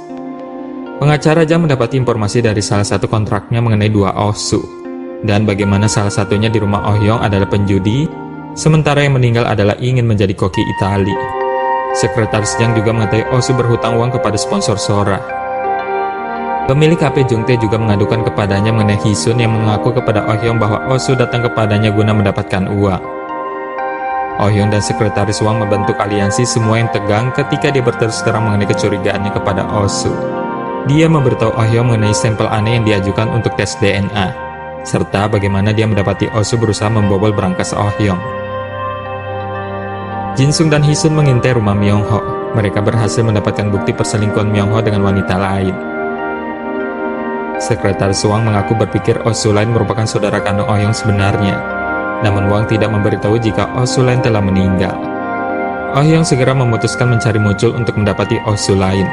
Pengacara Jang mendapat informasi dari salah satu kontraknya mengenai dua Osu, dan bagaimana salah satunya di rumah Oh Hyung adalah penjudi, sementara yang meninggal adalah ingin menjadi koki Itali. Sekretaris Jang juga mengetahui Osu berhutang uang kepada sponsor Sora. Pemilik HP Jung Tae juga mengadukan kepadanya mengenai Hisun yang mengaku kepada Oh Hyung bahwa Osu datang kepadanya guna mendapatkan uang. Oh Hyung dan Sekretaris Wang membentuk aliansi semua yang tegang ketika dia berterus terang mengenai kecurigaannya kepada Osu. Dia memberitahu Oh Hyung mengenai sampel aneh yang diajukan untuk tes DNA, serta bagaimana dia mendapati Osu berusaha membobol berangkas Oh Hyung. Jinsung dan Hisun mengintai rumah Myung-ho. Mereka berhasil mendapatkan bukti perselingkuhan Myung-ho dengan wanita lain. Sekretaris Wang mengaku berpikir Osu lain merupakan saudara kandung Oh Hyung sebenarnya. Namun Wang tidak memberitahu jika Osu lain telah meninggal. Oh Hyung segera memutuskan mencari Muncul untuk mendapati Osu lain.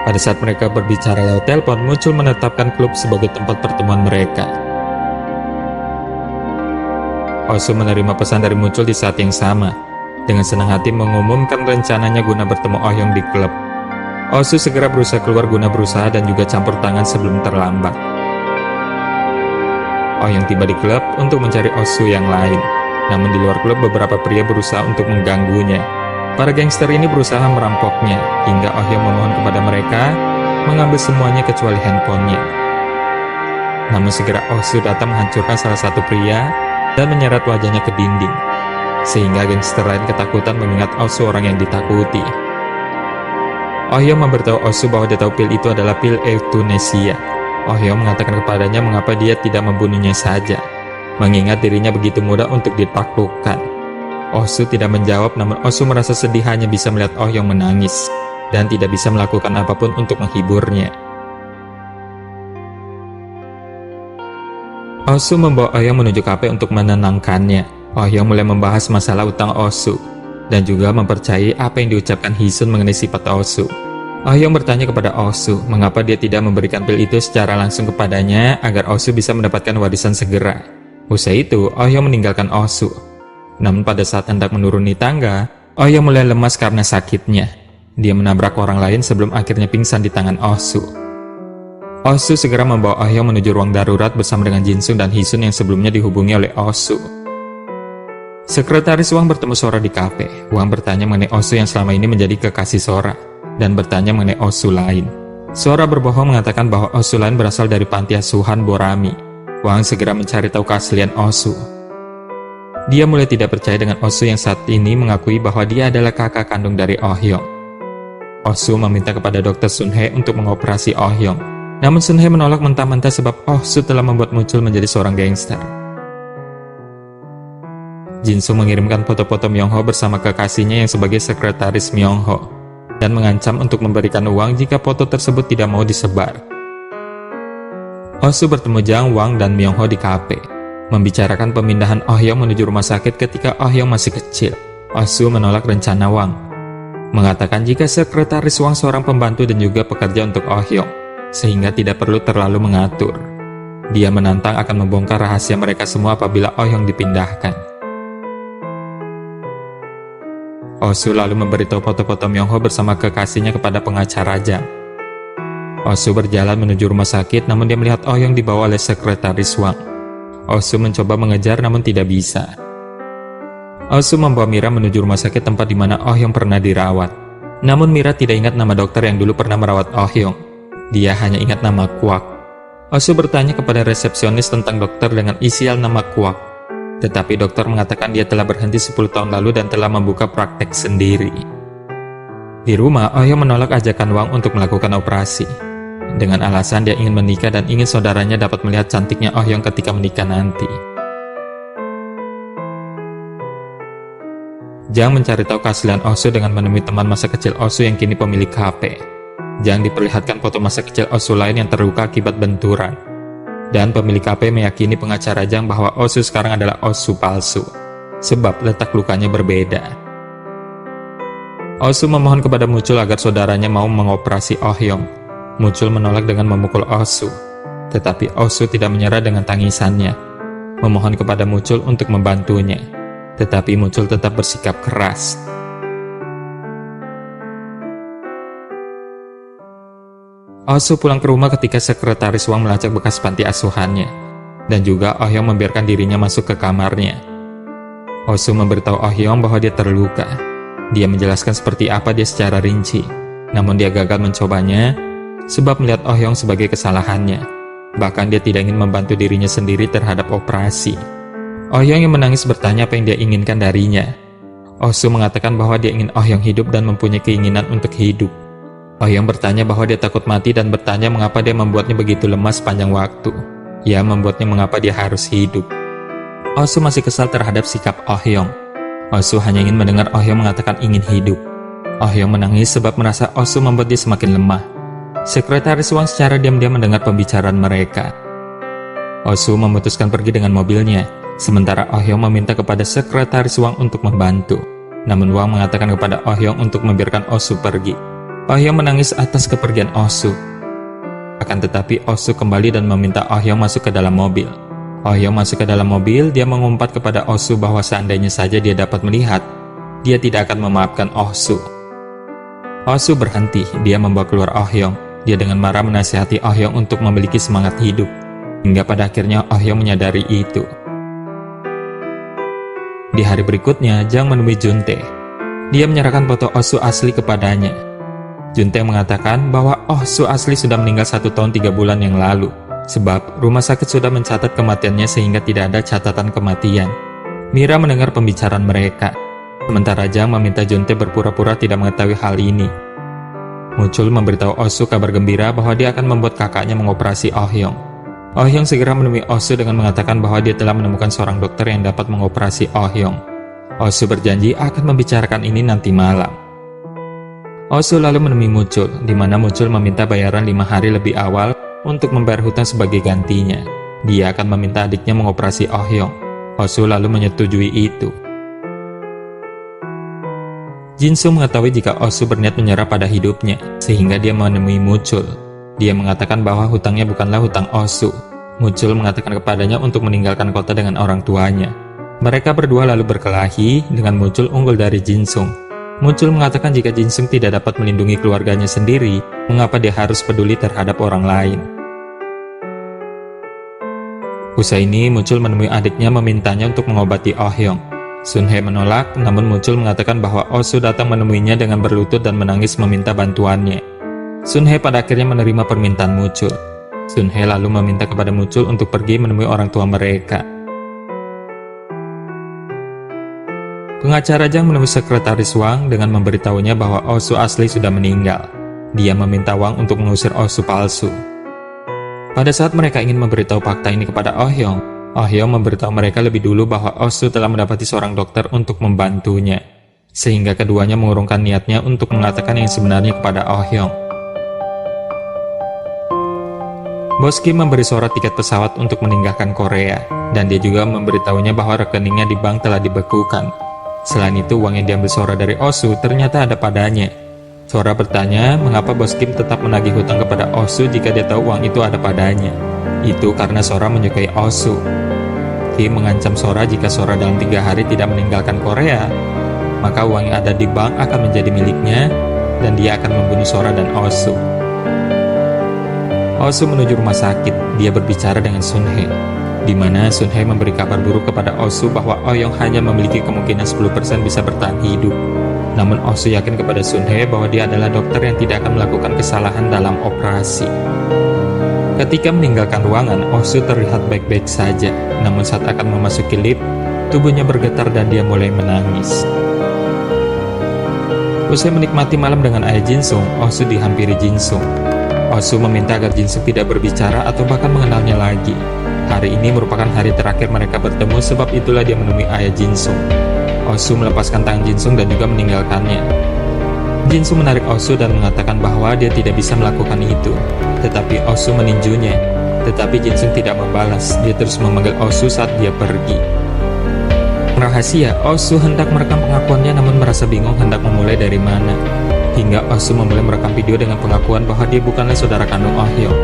Pada saat mereka berbicara lewat telepon, Muncul menetapkan klub sebagai tempat pertemuan mereka. Osu menerima pesan dari Muncul di saat yang sama. Dengan senang hati mengumumkan rencananya guna bertemu Oh Hyung di klub. Osu segera berusaha keluar guna berusaha dan juga campur tangan sebelum terlambat. Oh Hyung tiba di klub untuk mencari Osu yang lain. Namun di luar klub beberapa pria berusaha untuk mengganggunya. Para gangster ini berusaha merampoknya, hingga Oh Hyung memohon kepada mereka mengambil semuanya kecuali handphonenya. Namun segera Osu datang menghancurkan salah satu pria dan menyeret wajahnya ke dinding, sehingga gangster lain ketakutan mengingat Osu orang yang ditakuti. Oh Hyung memberitahu Osu bahwa dia tahu pil itu adalah pil euthanasia. Oh Hyung mengatakan kepadanya mengapa dia tidak membunuhnya saja, mengingat dirinya begitu mudah untuk ditaklukkan. Osu tidak menjawab, namun Osu merasa sedih hanya bisa melihat Oh Hyung menangis, dan tidak bisa melakukan apapun untuk menghiburnya. Osu membawa Oh Hyung menuju kafe untuk menenangkannya. Oh Hyung mulai membahas masalah utang Osu, dan juga mempercayai apa yang diucapkan Hisun mengenai sifat Osu. Oh Hyung bertanya kepada Osu, mengapa dia tidak memberikan pil itu secara langsung kepadanya agar Osu bisa mendapatkan warisan segera. Usai itu, Oh Hyung meninggalkan Osu. Namun pada saat hendak menuruni tangga, Oh Hyung mulai lemas karena sakitnya. Dia menabrak orang lain sebelum akhirnya pingsan di tangan Osu. Osu segera membawa Oh Hyung menuju ruang darurat bersama dengan Jinsung dan Hisun yang sebelumnya dihubungi oleh Osu. Sekretaris Wang bertemu Sora di kafe. Wang bertanya mengenai Osu yang selama ini menjadi kekasih Sora, dan bertanya mengenai Osu lain. Sora berbohong mengatakan bahwa Osu lain berasal dari panti asuhan Borami. Wang segera mencari tahu keaslian Osu. Dia mulai tidak percaya dengan Oh Soo yang saat ini mengakui bahwa dia adalah kakak kandung dari Oh Hyung. Oh Soo meminta kepada Dr. Sun Hye untuk mengoperasi Oh Hyung. Namun Sun Hye menolak mentah-mentah sebab Oh Soo telah membuat Muncul menjadi seorang gangster. Jin Soo mengirimkan foto-foto Myung Ho bersama kekasihnya yang sebagai sekretaris Myung Ho dan mengancam untuk memberikan uang jika foto tersebut tidak mau disebar. Oh Soo bertemu Jang Wang dan Myung Ho di kafe, membicarakan pemindahan Oh Hyung menuju rumah sakit ketika Oh Hyung masih kecil. Oh Soo menolak rencana Wang, mengatakan jika sekretaris Wang seorang pembantu dan juga pekerja untuk Oh Hyung, sehingga tidak perlu terlalu mengatur. Dia menantang akan membongkar rahasia mereka semua apabila Oh Hyung dipindahkan. Oh Soo lalu memberitahu foto-foto Myung Ho bersama kekasihnya kepada pengacara Jang. Oh Soo berjalan menuju rumah sakit, namun dia melihat Oh Hyung dibawa oleh sekretaris Wang. Oh Soo mencoba mengejar namun tidak bisa. Oh Soo membawa Mira menuju rumah sakit tempat di mana Oh Hyung pernah dirawat. Namun Mira tidak ingat nama dokter yang dulu pernah merawat Oh Hyung. Dia hanya ingat nama Kwak. Oh Soo bertanya kepada resepsionis tentang dokter dengan inisial nama Kwak. Tetapi dokter mengatakan dia telah berhenti 10 tahun lalu dan telah membuka praktek sendiri. Di rumah, Oh Hyung menolak ajakan Wang untuk melakukan operasi, dengan alasan dia ingin menikah dan ingin saudaranya dapat melihat cantiknya Oh Hyung ketika menikah nanti. Jang mencari tahu keaslian Oh Soo dengan menemui teman masa kecil Oh Soo yang kini pemilik kafe. Jang diperlihatkan foto masa kecil Oh Soo lain yang terluka akibat benturan. Dan pemilik kafe meyakini pengacara Jang bahwa Oh Soo sekarang adalah Oh Soo palsu, sebab letak lukanya berbeda. Oh Soo memohon kepada Muncul agar saudaranya mau mengoperasi Oh Hyung. Muncul menolak dengan memukul Oh Soo, tetapi Oh Soo tidak menyerah dengan tangisannya, memohon kepada Muncul untuk membantunya, tetapi Muncul tetap bersikap keras. Oh Soo pulang ke rumah ketika sekretaris Wang melacak bekas panti asuhannya, dan juga Oh Hyung membiarkan dirinya masuk ke kamarnya. Oh Soo memberitahu Oh Hyung bahwa dia terluka. Dia menjelaskan seperti apa dia secara rinci, namun dia gagal mencobanya, sebab melihat Oh Hyung sebagai kesalahannya. Bahkan dia tidak ingin membantu dirinya sendiri terhadap operasi. Oh Hyung yang menangis bertanya apa yang dia inginkan darinya. Oh Soo mengatakan bahwa dia ingin Oh Hyung hidup dan mempunyai keinginan untuk hidup. Oh Hyung bertanya bahwa dia takut mati dan bertanya mengapa dia membuatnya begitu lemas sepanjang waktu. Ya, membuatnya mengapa dia harus hidup. Oh Soo masih kesal terhadap sikap Oh Hyung. Oh Soo hanya ingin mendengar Oh Hyung mengatakan ingin hidup. Oh Hyung menangis sebab merasa Oh Soo membuat dia semakin lemah. Sekretaris Wang secara diam-diam mendengar pembicaraan mereka. Oh Soo memutuskan pergi dengan mobilnya, sementara Oh Hyung meminta kepada sekretaris Wang untuk membantu. Namun Wang mengatakan kepada Oh Hyung untuk membiarkan Oh Soo pergi. Oh Hyung menangis atas kepergian Oh Soo. Akan tetapi Oh Soo kembali dan meminta Oh Hyung masuk ke dalam mobil. Oh Hyung masuk ke dalam mobil, dia mengumpat kepada Oh Soo bahwa seandainya saja dia dapat melihat, dia tidak akan memaafkan Oh Soo. Oh Soo berhenti, dia membawa keluar Oh Hyung. Dia dengan marah menasihati Oh Hyung untuk memiliki semangat hidup, hingga pada akhirnya Oh Hyung menyadari itu. Di hari berikutnya, Jang menemui Juntae. Dia menyerahkan foto Oh Soo asli kepadanya. Juntae mengatakan bahwa Oh Soo asli sudah meninggal 1 tahun 3 bulan yang lalu, sebab rumah sakit sudah mencatat kematiannya sehingga tidak ada catatan kematian. Mira mendengar pembicaraan mereka, sementara Jang meminta Juntae berpura-pura tidak mengetahui hal ini. Muncul memberitahu Oh Soo kabar gembira bahwa dia akan membuat kakaknya mengoperasi Oh Hyung. Oh Hyung segera menemui Oh Soo dengan mengatakan bahwa dia telah menemukan seorang dokter yang dapat mengoperasi Oh Hyung. Oh Soo berjanji akan membicarakan ini nanti malam. Oh Soo lalu menemui Muncul, di mana Muncul meminta bayaran 5 hari lebih awal untuk membayar hutang sebagai gantinya. Dia akan meminta adiknya mengoperasi Oh Hyung. Oh Soo lalu menyetujui itu. Jin Soo mengetahui jika Oh Soo berniat menyerah pada hidupnya, sehingga dia menemui Muncul. Dia mengatakan bahwa hutangnya bukanlah hutang Oh Soo. Muncul mengatakan kepadanya untuk meninggalkan kota dengan orang tuanya. Mereka berdua lalu berkelahi dengan Muncul unggul dari Jin Soo. Muncul mengatakan jika Jin Soo tidak dapat melindungi keluarganya sendiri, mengapa dia harus peduli terhadap orang lain. Usai ini, Muncul menemui adiknya memintanya untuk mengobati Oh Hyung. Sun Hye menolak, namun Muncul mengatakan bahwa Oh Soo datang menemuinya dengan berlutut dan menangis meminta bantuannya. Sun Hye pada akhirnya menerima permintaan Muncul. Sun Hye lalu meminta kepada Muncul untuk pergi menemui orang tua mereka. Pengacara Jang menemui sekretaris Wang dengan memberitahunya bahwa Oh Soo asli sudah meninggal. Dia meminta Wang untuk mengusir Oh Soo palsu. Pada saat mereka ingin memberitahu fakta ini kepada Oh Hyung memberitahu mereka lebih dulu bahwa Oh Soo telah mendapati seorang dokter untuk membantunya, sehingga keduanya mengurungkan niatnya untuk mengatakan yang sebenarnya kepada Oh Hyung. Bos Kim memberi Sora tiket pesawat untuk meninggalkan Korea, dan dia juga memberitahunya bahwa rekeningnya di bank telah dibekukan. Selain itu, uang yang diambil Sora dari Oh Soo ternyata ada padanya. Sora bertanya mengapa Bos Kim tetap menagih hutang kepada Oh Soo jika dia tahu uang itu ada padanya. Itu karena Sora menyukai Oh Soo. Kim mengancam Sora jika Sora dalam 3 hari tidak meninggalkan Korea, maka uang yang ada di bank akan menjadi miliknya, dan dia akan membunuh Sora dan Oh Soo. Oh Soo menuju rumah sakit. Dia berbicara dengan Sun Hye, di mana Sun Hye memberi kabar buruk kepada Oh Soo bahwa Oh Hyung hanya memiliki kemungkinan 10% bisa bertahan hidup. Namun Oh Soo yakin kepada Sun Hye bahwa dia adalah dokter yang tidak akan melakukan kesalahan dalam operasi. Ketika meninggalkan ruangan, Oh Soo terlihat baik-baik saja. Namun saat akan memasuki lift, tubuhnya bergetar dan dia mulai menangis. Usai menikmati malam dengan ayah Jin Sung, Oh Soo dihampiri Jin Sung. Oh Soo meminta agar Jin Sung tidak berbicara atau bahkan mengenalnya lagi. Hari ini merupakan hari terakhir mereka bertemu, sebab itulah dia menemui ayah Jin Sung. Oh Soo melepaskan tangan Jin Sung dan juga meninggalkannya. Jin Sung menarik Oh Soo dan mengatakan bahwa dia tidak bisa melakukan itu. Tetapi Oh Soo meninjunya. Tetapi Jin Sung tidak membalas. Dia terus memanggil Oh Soo saat dia pergi. Rahasia, Oh Soo hendak merekam pengakuannya namun merasa bingung hendak memulai dari mana. Hingga Oh Soo memulai merekam video dengan pengakuan bahwa dia bukanlah saudara kandung Oh Hyung.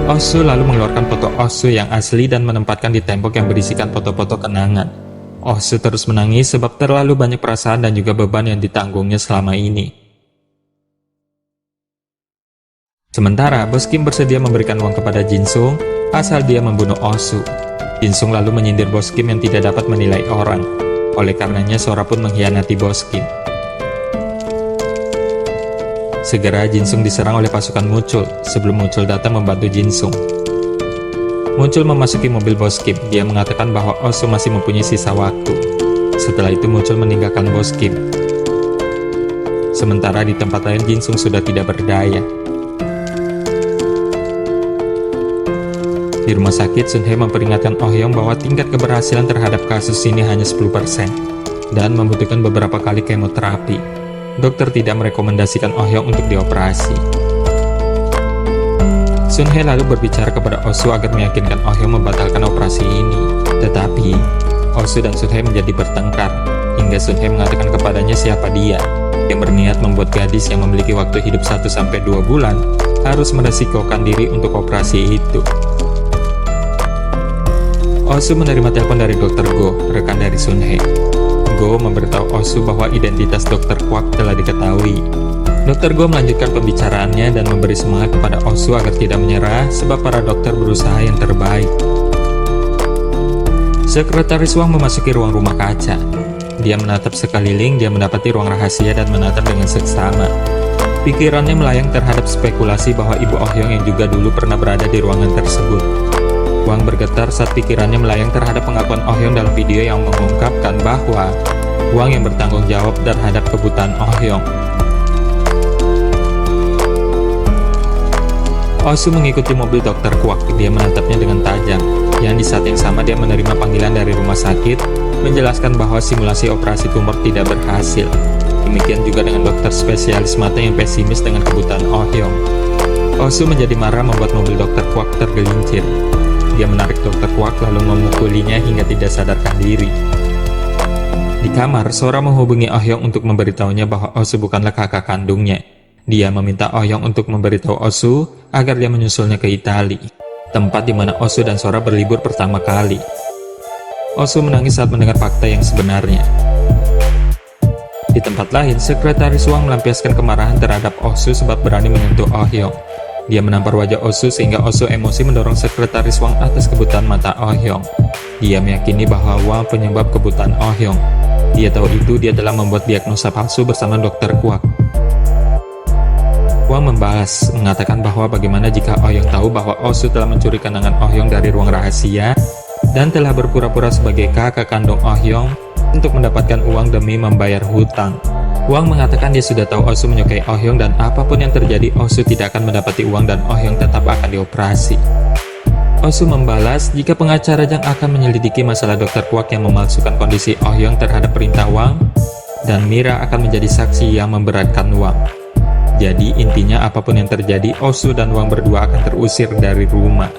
Oh Soo lalu mengeluarkan foto Oh Soo yang asli dan menempatkan di tembok yang berisikan foto-foto kenangan. Oh Soo terus menangis sebab terlalu banyak perasaan dan juga beban yang ditanggungnya selama ini. Sementara, Bos Kim bersedia memberikan uang kepada Jin Sung asal dia membunuh Oh Soo. Jin Sung lalu menyindir Bos Kim yang tidak dapat menilai orang. Oleh karenanya, Sora pun mengkhianati Bos Kim. Segera Jin Sung diserang oleh pasukan Muncul. Sebelum Muncul datang membantu Jin Sung, Muncul memasuki mobil Bos Kim. Dia mengatakan bahwa Oh Soo masih mempunyai sisa waktu. Setelah itu Muncul meninggalkan Bos Kim. Sementara di tempat lain Jin Sung sudah tidak berdaya. Di rumah sakit, Sun Hye memperingatkan Oh Hyung bahwa tingkat keberhasilan terhadap kasus ini hanya 10% dan membutuhkan beberapa kali kemoterapi. Dokter tidak merekomendasikan Oh Hyung untuk dioperasi. Sun Hye lalu berbicara kepada Oh Soo agar meyakinkan Oh Hyung membatalkan operasi ini. Tetapi Oh Soo dan Sun Hye menjadi bertengkar, hingga Sun Hye mengatakan kepadanya siapa dia yang berniat membuat gadis yang memiliki waktu hidup 1-2 bulan harus meresikokan diri untuk operasi itu. Oh Soo menerima telepon dari Dr. Go, rekan dari Sun Hye. Go memberitahu Oh Soo bahwa identitas Dr. Kwak telah diketahui. Dr. Go melanjutkan pembicaraannya dan memberi semangat kepada Oh Soo agar tidak menyerah sebab para dokter berusaha yang terbaik. Sekretaris Wang memasuki ruang rumah kaca. Dia menatap sekeliling, dia mendapati ruang rahasia dan menatap dengan seksama. Pikirannya melayang terhadap spekulasi bahwa Ibu Oh Hyung yang juga dulu pernah berada di ruangan tersebut. Wang bergetar saat pikirannya melayang terhadap pengakuan Oh Hyung dalam video yang mengungkapkan bahwa Wang yang bertanggung jawab terhadap kebutaan Oh Hyung. Oh Soo mengikuti mobil Dr. Kwak. Dia menatapnya dengan tajam. Yang di saat yang sama dia menerima panggilan dari rumah sakit menjelaskan bahwa simulasi operasi tumor tidak berhasil. Demikian juga dengan dokter spesialis mata yang pesimis dengan kebutaan Oh Hyung. Oh Soo menjadi marah membuat mobil Dr. Kwak tergelincir. Dia menarik Dr. Kwak lalu memukulinya hingga tidak sadarkan diri. Di kamar, Sora menghubungi Oh Hyung untuk memberitahunya bahwa Oh Soo bukanlah kakak kandungnya. Dia meminta Oh Hyung untuk memberitahu Oh Soo agar dia menyusulnya ke Italia, tempat di mana Oh Soo dan Sora berlibur pertama kali. Oh Soo menangis saat mendengar fakta yang sebenarnya. Di tempat lain, sekretaris Wang melampiaskan kemarahan terhadap Oh Soo sebab berani menyentuh Oh Hyung. Dia menampar wajah Oh Soo sehingga Oh Soo emosi mendorong sekretaris Wang atas kebutaan mata Oh Hyung. Dia meyakini bahwa Wang penyebab kebutaan Oh Hyung. Dia tahu itu, dia telah membuat diagnosa palsu bersama Dr. Kwak. Wang membalas, mengatakan bahwa bagaimana jika Oh Hyung tahu bahwa Oh Soo telah mencuri kenangan Oh Hyung dari ruang rahasia dan telah berpura-pura sebagai kakak kandung Oh Hyung untuk mendapatkan uang demi membayar hutang. Wang mengatakan dia sudah tahu Oh Soo menyukai Oh Hyung dan apapun yang terjadi Oh Soo tidak akan mendapati uang dan Oh Hyung tetap akan dioperasi. Oh Soo membalas jika pengacara Jang akan menyelidiki masalah dokter Kwak yang memalsukan kondisi Oh Hyung terhadap perintah Wang, dan Mira akan menjadi saksi yang memberatkan Wang. Jadi intinya apapun yang terjadi, Oh Soo dan Wang berdua akan terusir dari rumah.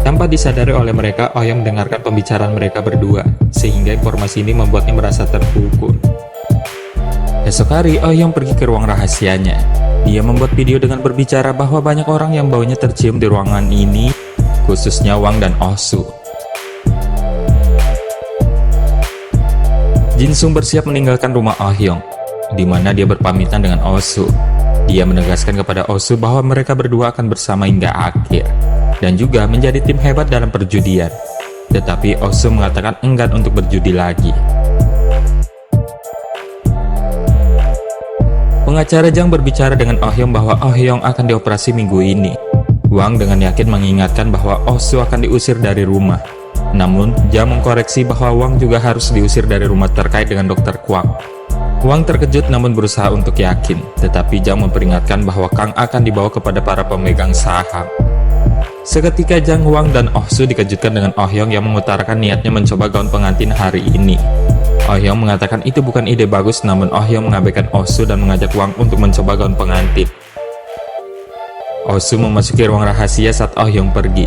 Tanpa disadari oleh mereka, Oh Hyung mendengarkan pembicaraan mereka berdua, sehingga informasi ini membuatnya merasa terpukul. Esok hari, Oh Hyung pergi ke ruang rahasianya. Dia membuat video dengan berbicara bahwa banyak orang yang baunya tercium di ruangan ini, khususnya Wang dan Oh Soo. Jin Sung bersiap meninggalkan rumah Oh Hyung, di mana dia berpamitan dengan Oh Soo. Dia menegaskan kepada Oh Soo bahwa mereka berdua akan bersama hingga akhir, dan juga menjadi tim hebat dalam perjudian. Tetapi Oh Soo mengatakan enggan untuk berjudi lagi. Pengacara Jang berbicara dengan Oh Hyung bahwa Oh Hyung akan dioperasi minggu ini. Wang dengan yakin mengingatkan bahwa Oh Soo akan diusir dari rumah. Namun, Jang mengkoreksi bahwa Wang juga harus diusir dari rumah terkait dengan dokter Kwak. Wang terkejut namun berusaha untuk yakin, tetapi Jang memperingatkan bahwa Kang akan dibawa kepada para pemegang saham. Seketika Jang, Wang, dan Oh Soo dikejutkan dengan Oh Hyung yang mengutarakan niatnya mencoba gaun pengantin hari ini. Oh Hyung mengatakan itu bukan ide bagus, namun Oh Hyung mengabaikan Oh Soo dan mengajak Wang untuk mencoba gaun pengantin. Oh Soo memasuki ruang rahasia saat Oh Hyung pergi.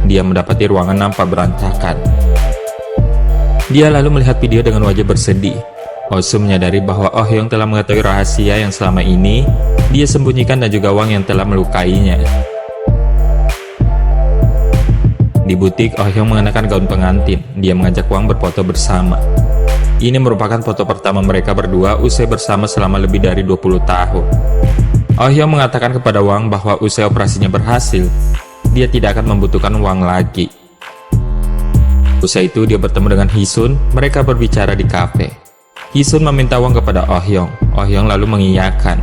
Dia mendapati ruangan nampak berantakan. Dia lalu melihat video dengan wajah bersedih. Oh Soo menyadari bahwa Oh Hyung telah mengetahui rahasia yang selama ini dia sembunyikan dan juga Wang yang telah melukainya. Di butik, Oh Hyung mengenakan gaun pengantin. Dia mengajak Wang berfoto bersama. Ini merupakan foto pertama mereka berdua usai bersama selama lebih dari 20 tahun. Oh Hyung mengatakan kepada Wang bahwa usai operasinya berhasil, dia tidak akan membutuhkan Wang lagi. Usai itu dia bertemu dengan Hisun, mereka berbicara di kafe. Hisun meminta uang kepada Oh Hyung. Oh Hyung lalu mengiyakan.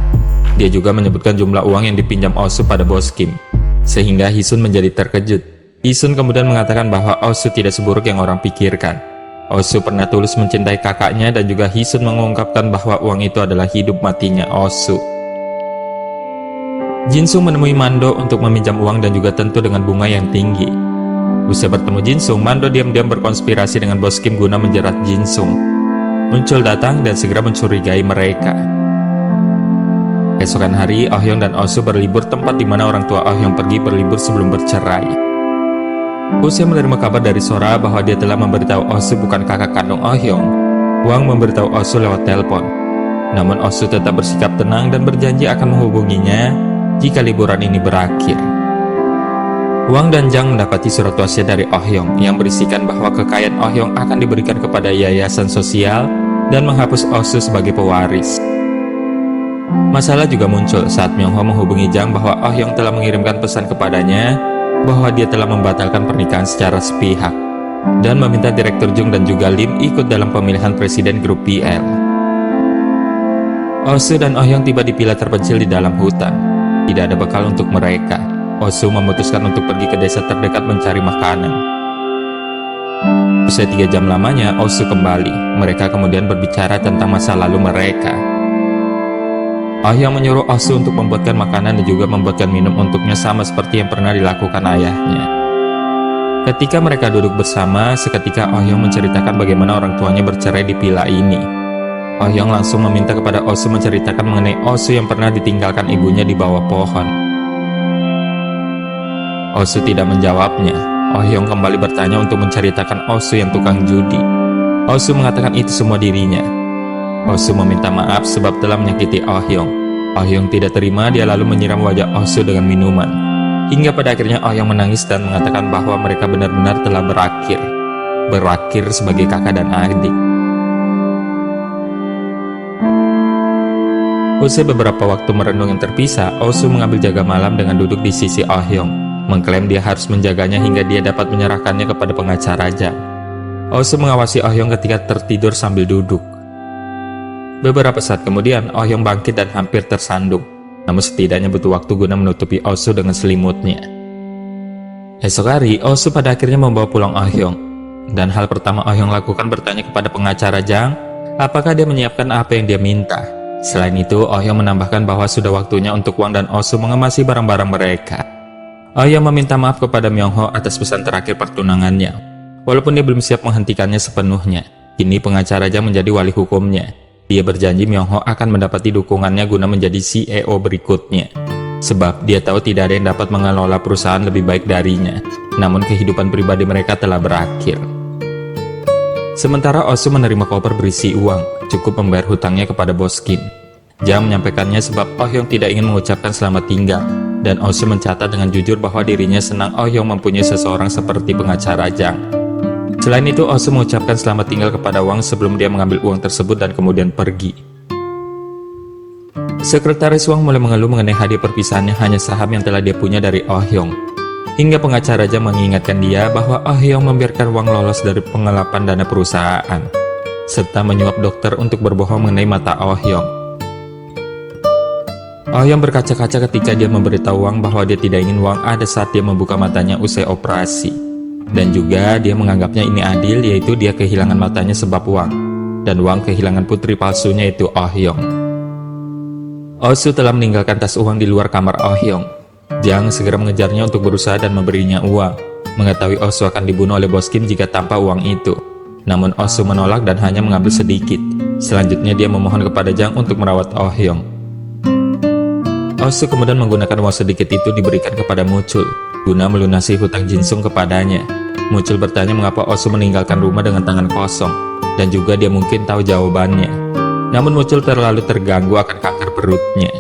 Dia juga menyebutkan jumlah uang yang dipinjam Oh Soo pada bos Kim, sehingga Hisun menjadi terkejut. Hisun kemudian mengatakan bahwa Oh Soo tidak seburuk yang orang pikirkan. Oh Soo pernah tulus mencintai kakaknya dan juga Hisun mengungkapkan bahwa uang itu adalah hidup matinya Oh Soo. Jin Sung menemui Mando untuk meminjam uang dan juga tentu dengan bunga yang tinggi. Usai bertemu Jin Sung, Mando diam-diam berkonspirasi dengan bos Kim guna menjerat Jin Sung. Muncul datang dan segera mencurigai mereka. Keesokan hari, Oh Hyung dan Oh Soo berlibur tempat di mana orang tua Oh Hyung pergi berlibur sebelum bercerai. Usai menerima kabar dari Sora bahwa dia telah memberitahu Oh Soo bukan kakak kandung Oh Hyung, Wang memberitahu Oh Soo lewat telepon. Namun Oh Soo tetap bersikap tenang dan berjanji akan menghubunginya jika liburan ini berakhir. Wang dan Jang mendapati surat wasiat dari Oh Hyung yang berisikan bahwa kekayaan Oh Hyung akan diberikan kepada yayasan sosial dan menghapus Oh Soo sebagai pewaris. Masalah juga muncul saat Myung Ho menghubungi Jang bahwa Oh Hyung telah mengirimkan pesan kepadanya bahwa dia telah membatalkan pernikahan secara sepihak dan meminta Direktur Jung dan juga Lim ikut dalam pemilihan presiden grup PL. Oh Soo dan Oh Hyung tiba di villa terpencil di dalam hutan. Tidak ada bekal untuk mereka. Oh Soo memutuskan untuk pergi ke desa terdekat mencari makanan. Usai 3 jam lamanya, Oh Soo kembali. Mereka kemudian berbicara tentang masa lalu mereka. Oh Hyung menyuruh Oh Soo untuk membuatkan makanan dan juga membuatkan minum untuknya sama seperti yang pernah dilakukan ayahnya. Ketika mereka duduk bersama, seketika Oh Hyung menceritakan bagaimana orang tuanya bercerai di villa ini. Oh Hyung langsung meminta kepada Oh Soo menceritakan mengenai Oh Soo yang pernah ditinggalkan ibunya di bawah pohon. Oh Soo tidak menjawabnya. Oh Hyung kembali bertanya untuk menceritakan Oh Soo yang tukang judi. Oh Soo mengatakan itu semua dirinya. Oh Soo meminta maaf sebab telah menyakiti Oh Hyung. Oh Hyung tidak terima, dia lalu menyiram wajah Oh Soo dengan minuman. Hingga pada akhirnya Oh Hyung menangis dan mengatakan bahwa mereka benar-benar telah berakhir. Berakhir sebagai kakak dan adik. Usai beberapa waktu merenung yang terpisah, Oh Soo mengambil jaga malam dengan duduk di sisi Oh Hyung, mengklaim dia harus menjaganya hingga dia dapat menyerahkannya kepada pengacara Jang. Oh Soo mengawasi Oh Hyung ketika tertidur sambil duduk. Beberapa saat kemudian, Oh Hyung bangkit dan hampir tersandung, namun setidaknya butuh waktu guna menutupi Oh Soo dengan selimutnya. Esok hari, Oh Soo pada akhirnya membawa pulang Oh Hyung. Dan hal pertama Oh Hyung lakukan bertanya kepada pengacara Jang, apakah dia menyiapkan apa yang dia minta. Selain itu, Oh Hyung menambahkan bahwa sudah waktunya untuk Wang dan Oh Soo mengemasi barang-barang mereka. Oh Hyung meminta maaf kepada Myung Ho atas pesan terakhir pertunangannya. Walaupun dia belum siap menghentikannya sepenuhnya, kini pengacara Jang menjadi wali hukumnya. Dia berjanji Myung Ho akan mendapati dukungannya guna menjadi CEO berikutnya. Sebab dia tahu tidak ada yang dapat mengelola perusahaan lebih baik darinya. Namun kehidupan pribadi mereka telah berakhir. Sementara Oh Soo menerima koper berisi uang, cukup membayar hutangnya kepada bos Kim. Jang menyampaikannya sebab Oh Hyung tidak ingin mengucapkan selamat tinggal. Dan Oh Soo mencatat dengan jujur bahwa dirinya senang Oh Hyung mempunyai seseorang seperti pengacara Jang. Selain itu, Oh Soo mengucapkan selamat tinggal kepada Wang sebelum dia mengambil uang tersebut dan kemudian pergi. Sekretaris Wang mulai mengeluh mengenai hadiah perpisahannya hanya saham yang telah dia punya dari Oh Hyung. Hingga pengacara Jang mengingatkan dia bahwa Oh Hyung membiarkan Wang lolos dari pengelapan dana perusahaan, serta menyuap dokter untuk berbohong mengenai mata Oh Hyung. Oh Hyung berkaca-kaca ketika dia memberitahu Wang bahwa dia tidak ingin Wang ada saat dia membuka matanya usai operasi. Dan juga dia menganggapnya ini adil, yaitu dia kehilangan matanya sebab Wang, dan Wang kehilangan putri palsunya yaitu Oh Hyung. Oh Soo telah meninggalkan tas uang di luar kamar Oh Hyung. Jang segera mengejarnya untuk berusaha dan memberinya uang, mengetahui Oh Soo akan dibunuh oleh bos Kim jika tanpa uang itu. Namun Oh Soo menolak dan hanya mengambil sedikit. Selanjutnya dia memohon kepada Jang untuk merawat Oh Hyung. Oh Soo kemudian menggunakan uang sedikit itu diberikan kepada Muchul guna melunasi hutang Jin Sung kepadanya. Muchul bertanya mengapa Oh Soo meninggalkan rumah dengan tangan kosong, dan juga dia mungkin tahu jawabannya. Namun Muchul terlalu terganggu akan kanker perutnya.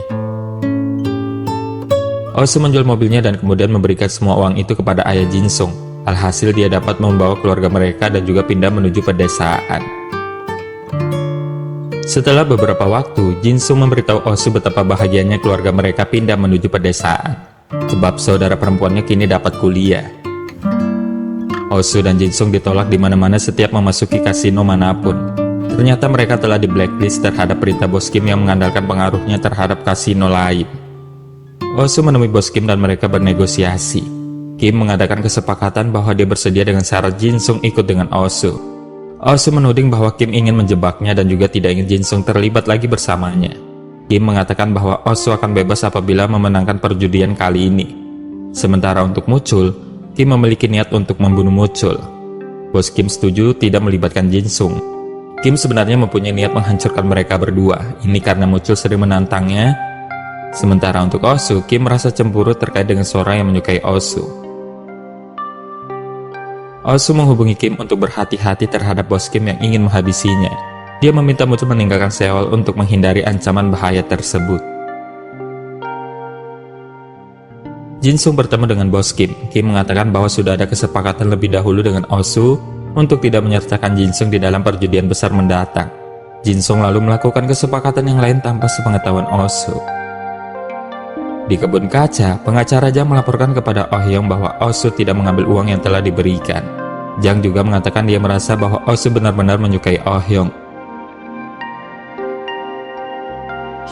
Oh Soo menjual mobilnya dan kemudian memberikan semua uang itu kepada ayah Jin Sung. Alhasil dia dapat membawa keluarga mereka dan juga pindah menuju pedesaan. Setelah beberapa waktu, Jin Sung memberitahu Oh Soo betapa bahagianya keluarga mereka pindah menuju pedesaan, sebab saudara perempuannya kini dapat kuliah. Oh Soo dan Jin Sung ditolak di mana-mana setiap memasuki kasino manapun. Ternyata mereka telah di blacklist terhadap perintah bos Kim yang mengandalkan pengaruhnya terhadap kasino lain. Oh Soo menemui bos Kim dan mereka bernegosiasi. Kim mengadakan kesepakatan bahwa dia bersedia dengan syarat Jin Sung ikut dengan Oh Soo. Oh Soo menuding bahwa Kim ingin menjebaknya dan juga tidak ingin Jin Sung terlibat lagi bersamanya. Kim mengatakan bahwa Oh Soo akan bebas apabila memenangkan perjudian kali ini. Sementara untuk Muchul, Kim memiliki niat untuk membunuh Muchul. Bos Kim setuju tidak melibatkan Jin Sung. Kim sebenarnya mempunyai niat menghancurkan mereka berdua. Ini karena Muchul sering menantangnya. Sementara untuk Oh Soo, Kim merasa cemburu terkait dengan seorang yang menyukai Oh Soo. Oh Soo menghubungi Kim untuk berhati-hati terhadap bos Kim yang ingin menghabisinya. Dia meminta Muchul meninggalkan Seoul untuk menghindari ancaman bahaya tersebut. Jin Sung bertemu dengan bos Kim. Kim mengatakan bahwa sudah ada kesepakatan lebih dahulu dengan Oh Soo untuk tidak menyertakan Jin Sung di dalam perjudian besar mendatang. Jin Sung lalu melakukan kesepakatan yang lain tanpa sepengetahuan Oh Soo. Di kebun kaca, pengacara Jang melaporkan kepada Oh Hyung bahwa Oh Soo tidak mengambil uang yang telah diberikan. Jang juga mengatakan dia merasa bahwa Oh Soo benar-benar menyukai Oh Hyung.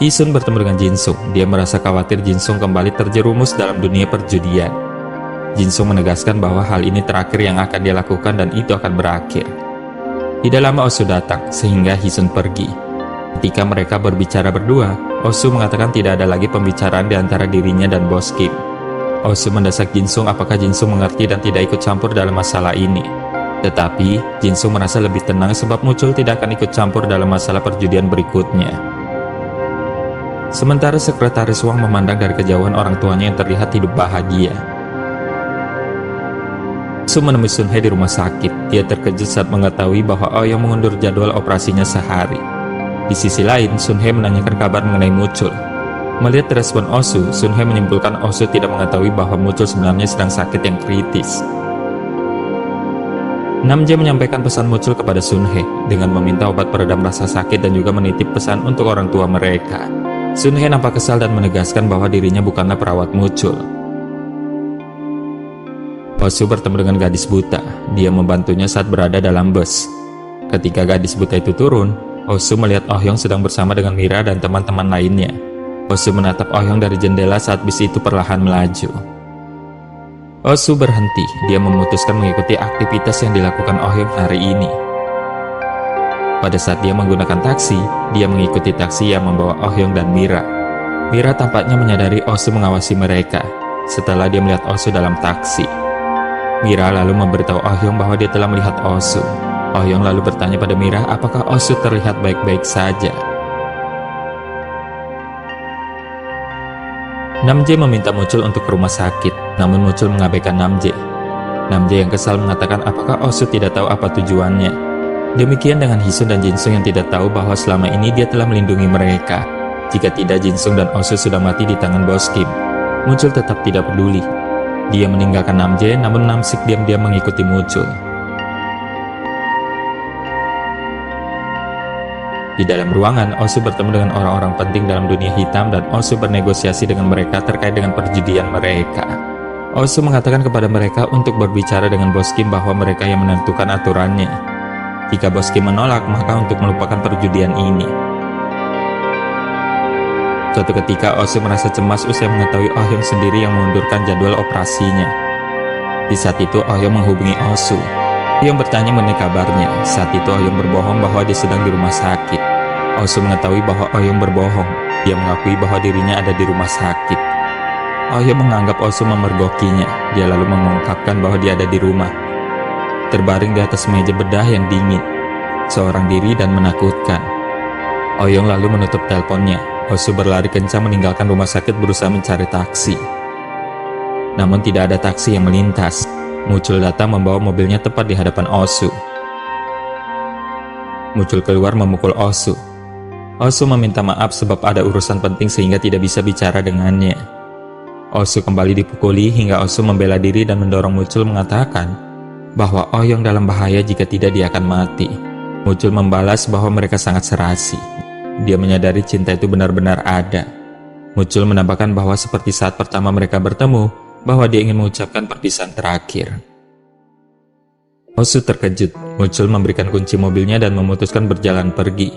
Hee Sun bertemu dengan Jin Sung. Dia merasa khawatir Jin Sung kembali terjerumus dalam dunia perjudian. Jin Sung menegaskan bahwa hal ini terakhir yang akan dia lakukan dan itu akan berakhir. Tidak lama Oh Soo datang, sehingga Hee Sun pergi. Ketika mereka berbicara berdua, Oh Soo mengatakan tidak ada lagi pembicaraan di antara dirinya dan bos Kim. Oh Soo mendesak Jin Sung apakah Jin Sung mengerti dan tidak ikut campur dalam masalah ini. Tetapi, Jin Sung merasa lebih tenang sebab Muchul tidak akan ikut campur dalam masalah perjudian berikutnya. Sementara sekretaris Wang memandang dari kejauhan orang tuanya yang terlihat hidup bahagia. Soo menemui Sun Hye di rumah sakit. Dia terkejut saat mengetahui bahwa Oh yang mengundur jadwal operasinya sehari. Di sisi lain, Sun Hye menanyakan kabar mengenai Muchul. Melihat respon Oh Soo, Sun Hye menyimpulkan Oh Soo tidak mengetahui bahwa Muchul sebenarnya sedang sakit yang kritis. Namjae menyampaikan pesan Muchul kepada Sun Hye dengan meminta obat peredam rasa sakit dan juga menitip pesan untuk orang tua mereka. Sun Hye nampak kesal dan menegaskan bahwa dirinya bukanlah perawat Muchul. Oh Soo bertemu dengan gadis buta. Dia membantunya saat berada dalam bus. Ketika gadis buta itu turun, Oh Soo melihat Oh Hyung sedang bersama dengan Mira dan teman-teman lainnya. Oh Soo menatap Oh Hyung dari jendela saat bis itu perlahan melaju. Osu berhenti, dia memutuskan mengikuti aktivitas yang dilakukan Oh Hyung hari ini. Pada saat dia menggunakan taksi, dia mengikuti taksi yang membawa Oh Hyung dan Mira. Mira tampaknya menyadari Osu mengawasi mereka setelah dia melihat Osu dalam taksi. Mira lalu memberitahu Oh Hyung bahwa dia telah melihat Osu. Oh Hyung lalu bertanya pada Mira apakah Osu terlihat baik-baik saja. Namjae meminta Muchul untuk ke rumah sakit, namun Muchul mengabaikan Namjae. Namjae yang kesal mengatakan apakah Osu tidak tahu apa tujuannya. Demikian dengan Hisun dan Jinsung yang tidak tahu bahwa selama ini dia telah melindungi mereka. Jika tidak, Jinsung dan Osu sudah mati di tangan Bos Kim. Muchul tetap tidak peduli. Dia meninggalkan Namjae, namun Namsik diam-diam mengikuti Muchul. Di dalam ruangan, Osu bertemu dengan orang-orang penting dalam dunia hitam dan Osu bernegosiasi dengan mereka terkait dengan perjudian mereka. Osu mengatakan kepada mereka untuk berbicara dengan Bos Kim bahwa mereka yang menentukan aturannya. Jika Bos Kim menolak, maka untuk melupakan perjudian ini. Suatu ketika, Osu merasa cemas usai mengetahui Oh Hyung sendiri yang mengundurkan jadwal operasinya. Di saat itu, Oh Hyung menghubungi Osu. Oh Hyung bertanya mengenai kabarnya. Saat itu, Oh Hyung berbohong bahwa dia sedang di rumah sakit. Osu mengetahui bahwa Oh Hyung berbohong. Dia mengakui bahwa dirinya ada di rumah sakit. Oh Hyung menganggap Osu memergokinya. Dia lalu mengungkapkan bahwa dia ada di rumah, terbaring di atas meja bedah yang dingin, seorang diri dan menakutkan. Oh Hyung lalu menutup teleponnya. Osu berlari kencang meninggalkan rumah sakit berusaha mencari taksi. Namun tidak ada taksi yang melintas. Muchul datang membawa mobilnya tepat di hadapan Osu. Muchul keluar memukul Osu. Osu meminta maaf sebab ada urusan penting sehingga tidak bisa bicara dengannya. Osu kembali dipukuli hingga Osu membela diri dan mendorong Muchul mengatakan bahwa Oh Hyung dalam bahaya jika tidak dia akan mati. Muchul membalas bahwa mereka sangat serasi. Dia menyadari cinta itu benar-benar ada. Muchul menambahkan bahwa seperti saat pertama mereka bertemu, bahwa dia ingin mengucapkan perpisahan terakhir. Osu terkejut. Muchul memberikan kunci mobilnya dan memutuskan berjalan pergi.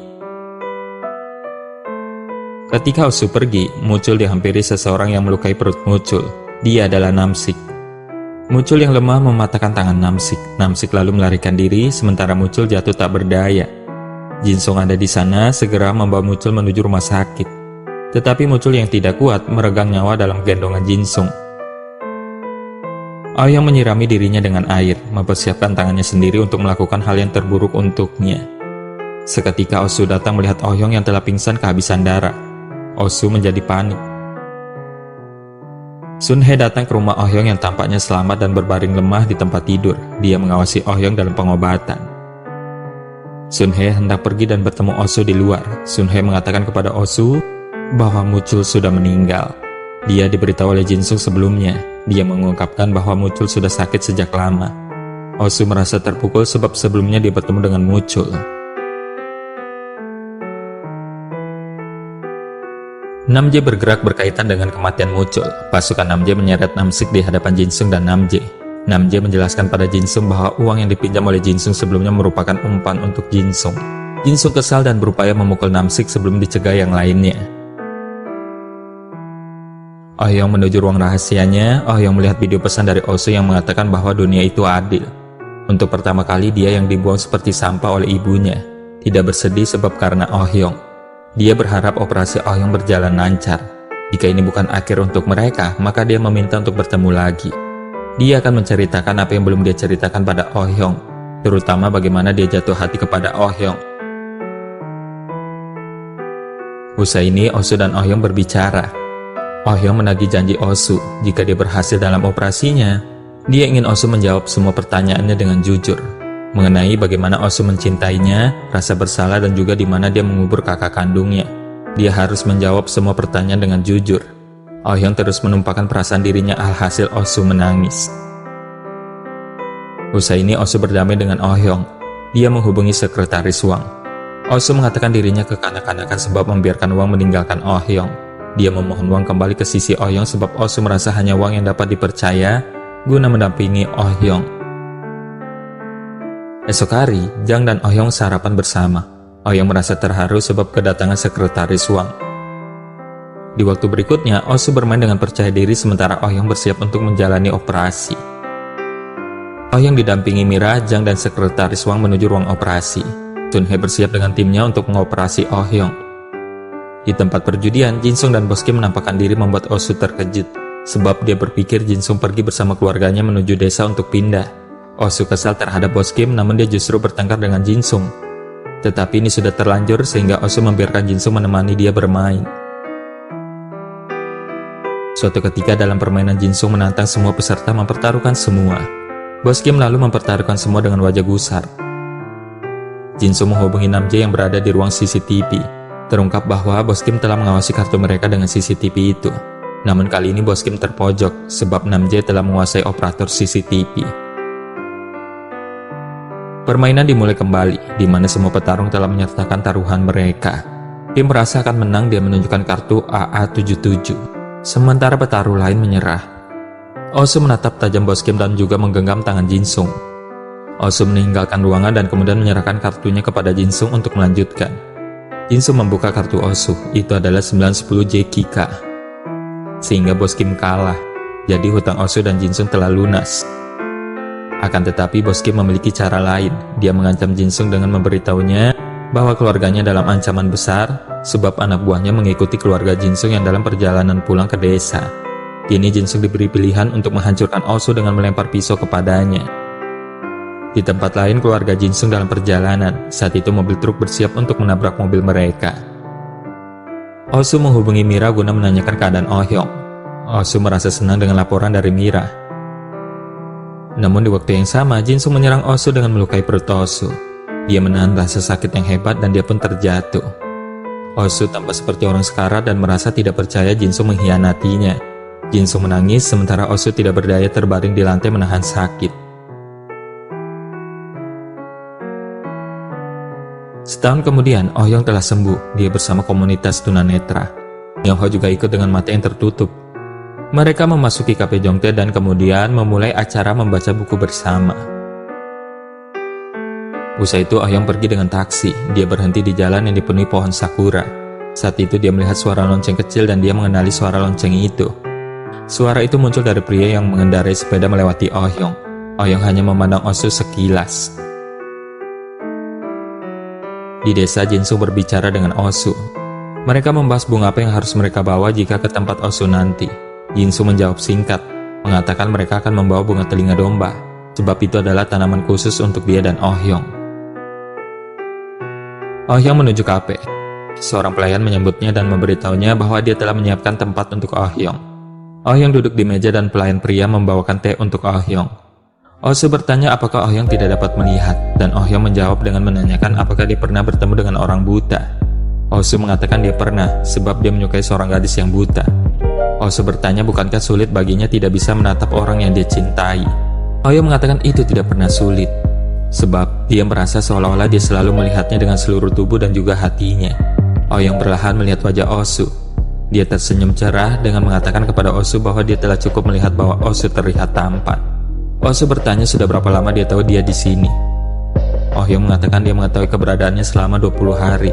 Ketika Osu pergi, Muchul dihampiri seseorang yang melukai perut Muchul. Dia adalah Namsik. Muchul yang lemah mematahkan tangan Namsik. Namsik lalu melarikan diri, sementara Muchul jatuh tak berdaya. Jinsung ada di sana, segera membawa Muchul menuju rumah sakit. Tetapi Muchul yang tidak kuat meregang nyawa dalam gendongan Jinsung. Oh Hyung menyirami dirinya dengan air, mempersiapkan tangannya sendiri untuk melakukan hal yang terburuk untuknya. Seketika Osu datang melihat Oh Hyung yang telah pingsan kehabisan darah. Osu menjadi panik. Sun Hye datang ke rumah Oh Hyung yang tampaknya selamat dan berbaring lemah di tempat tidur. Dia mengawasi Oh Hyung dalam pengobatan. Sun Hye hendak pergi dan bertemu Osu di luar. Sun Hye mengatakan kepada Osu bahwa Muchul sudah meninggal. Dia diberitahu oleh Jinsung sebelumnya. Dia mengungkapkan bahwa Muchul sudah sakit sejak lama. Osu merasa terpukul sebab sebelumnya dia bertemu dengan Muchul. Namjae bergerak berkaitan dengan kematian Muchul. Pasukan Namjae menyeret Namsik di hadapan Jinsung dan Namjae. Namjae menjelaskan pada Jinsung bahwa uang yang dipinjam oleh Jinsung sebelumnya merupakan umpan untuk Jinsung. Jinsung kesal dan berupaya memukul Namsik sebelum dicegah yang lainnya. Oh Hyung menuju ruang rahasianya. Oh Hyung melihat video pesan dari Osu yang mengatakan bahwa dunia itu adil. Untuk pertama kali dia yang dibuang seperti sampah oleh ibunya. Tidak bersedih sebab karena Oh Hyung. Dia berharap operasi Oh Hyung berjalan lancar. Jika ini bukan akhir untuk mereka, maka dia meminta untuk bertemu lagi. Dia akan menceritakan apa yang belum dia ceritakan pada Oh Hyung, terutama bagaimana dia jatuh hati kepada Oh Hyung. Usai ini, Osu dan Oh Hyung berbicara. Oh Hyung menagih janji Osu, jika dia berhasil dalam operasinya, dia ingin Osu menjawab semua pertanyaannya dengan jujur. Mengenai bagaimana Osu mencintainya, rasa bersalah dan juga di mana dia mengubur kakak kandungnya. Dia harus menjawab semua pertanyaan dengan jujur. Oh Hyung terus menumpahkan perasaan dirinya, alhasil Osu menangis. Usai ini Osu berdamai dengan Oh Hyung. Dia menghubungi sekretaris Wang. Osu mengatakan dirinya kekanak-kanakan sebab membiarkan Wang meninggalkan Oh Hyung. Dia memohon Wang kembali ke sisi Oh Hyung sebab Osu merasa hanya Wang yang dapat dipercaya guna mendampingi Oh Hyung. Esok hari, Jang dan Oh Hyung sarapan bersama. Oh Hyung merasa terharu sebab kedatangan sekretaris Wang. Di waktu berikutnya, Oh Soo bermain dengan percaya diri sementara Oh Hyung bersiap untuk menjalani operasi. Oh Hyung didampingi Mira, Jang, dan sekretaris Wang menuju ruang operasi. Sun Hye bersiap dengan timnya untuk mengoperasi Oh Hyung. Di tempat perjudian, Jin Sung dan Bos Kim menampakkan diri membuat Oh Soo terkejut, sebab dia berpikir Jin Sung pergi bersama keluarganya menuju desa untuk pindah. Oh Soo kesal terhadap Bos Kim, namun dia justru bertengkar dengan Jin Sung. Tetapi ini sudah terlanjur sehingga Oh Soo membiarkan Jin Sung menemani dia bermain. Suatu ketika dalam permainan, Jin Sung menantang semua peserta mempertaruhkan semua. Bos Kim lalu mempertaruhkan semua dengan wajah gusar. Jin Sung menghubungi Nam Jae yang berada di ruang CCTV. Terungkap bahwa Bos Kim telah mengawasi kartu mereka dengan CCTV itu. Namun kali ini Bos Kim terpojok sebab Nam Jae telah menguasai operator CCTV. Permainan dimulai kembali, di mana semua petarung telah menyertakan taruhan mereka. Kim merasa akan menang, dia menunjukkan kartu AA77. Sementara petarung lain menyerah. Oh Soo menatap tajam Bos Kim dan juga menggenggam tangan Jin Sung. Oh Soo meninggalkan ruangan dan kemudian menyerahkan kartunya kepada Jin Sung untuk melanjutkan. Jin Sung membuka kartu Oh Soo, itu adalah 910 JKK. Sehingga Bos Kim kalah, jadi hutang Oh Soo dan Jin Sung telah lunas. Akan tetapi Bos Kim memiliki cara lain. Dia mengancam Jin Sung dengan memberitahunya bahwa keluarganya dalam ancaman besar, sebab anak buahnya mengikuti keluarga Jin Sung yang dalam perjalanan pulang ke desa. Kini Jin Sung diberi pilihan untuk menghancurkan Oh Soo dengan melempar pisau kepadanya. Di tempat lain, keluarga Jin Sung dalam perjalanan. Saat itu mobil truk bersiap untuk menabrak mobil mereka. Oh Soo menghubungi Mira guna menanyakan keadaan Oh Hyung. Oh Soo merasa senang dengan laporan dari Mira. Namun di waktu yang sama, Jin Sung menyerang Oh Soo dengan melukai perut Oh Soo. Dia menahan rasa sakit yang hebat dan dia pun terjatuh. Oh Soo tampak seperti orang sekarat dan merasa tidak percaya Jin Sung mengkhianatinya. Jin Sung menangis sementara Oh Soo tidak berdaya terbaring di lantai menahan sakit. Setahun kemudian, Oh Hyung telah sembuh. Dia bersama komunitas tunanetra. Young Ho juga ikut dengan mata yang tertutup. Mereka memasuki kafe Jongtae dan kemudian memulai acara membaca buku bersama. Usai itu, Oh Hyung pergi dengan taksi. Dia berhenti di jalan yang dipenuhi pohon sakura. Saat itu dia melihat suara lonceng kecil dan dia mengenali suara lonceng itu. Suara itu muncul dari pria yang mengendarai sepeda melewati Oh Hyung. Oh Hyung hanya memandang Oh Soo sekilas. Di desa, Jin Sung berbicara dengan Oh Soo. Mereka membahas bunga apa yang harus mereka bawa jika ke tempat Oh Soo nanti. Jin Sung menjawab singkat, mengatakan mereka akan membawa bunga telinga domba, sebab itu adalah tanaman khusus untuk dia dan Oh Hyung. Oh Hyung menuju kafe. Seorang pelayan menyambutnya dan memberitahunya bahwa dia telah menyiapkan tempat untuk Oh Hyung. Oh Hyung duduk di meja dan pelayan pria membawakan teh untuk Oh Hyung. Oh Soo bertanya apakah Oh Hyung tidak dapat melihat, dan Oh Hyung menjawab dengan menanyakan apakah dia pernah bertemu dengan orang buta. Oh Soo mengatakan dia pernah, sebab dia menyukai seorang gadis yang buta. Oh Soo bertanya bukankah sulit baginya tidak bisa menatap orang yang dia cintai. Oh Hyung mengatakan itu tidak pernah sulit, sebab dia merasa seolah-olah dia selalu melihatnya dengan seluruh tubuh dan juga hatinya. Oh Hyung perlahan melihat wajah Oh Soo. Dia tersenyum cerah dengan mengatakan kepada Oh Soo bahwa dia telah cukup melihat bahwa Oh Soo terlihat tampan. Oh Soo bertanya sudah berapa lama dia tahu dia di sini. Oh Hyung mengatakan dia mengetahui keberadaannya selama 20 hari.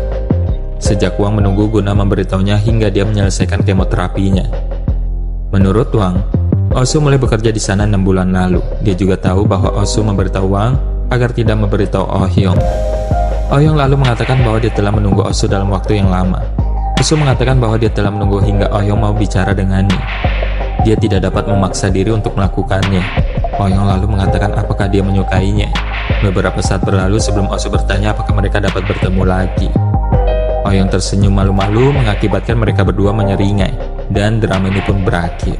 Sejak Wang menunggu guna memberitahunya hingga dia menyelesaikan kemoterapinya. Menurut Wang, Oh Soo mulai bekerja di sana 6 bulan lalu. Dia juga tahu bahwa Oh Soo memberitahu Wang agar tidak memberitahu Oh Hyung. Oh Hyung lalu mengatakan bahwa dia telah menunggu Oh Soo dalam waktu yang lama. Oh Soo mengatakan bahwa dia telah menunggu hingga Oh Hyung mau bicara dengannya. Dia tidak dapat memaksa diri untuk melakukannya. Oh Hyung lalu mengatakan apakah dia menyukainya. Beberapa saat berlalu sebelum Oh Soo bertanya apakah mereka dapat bertemu lagi. Oh Hyung tersenyum malu-malu mengakibatkan mereka berdua menyeringai, dan drama ini pun berakhir.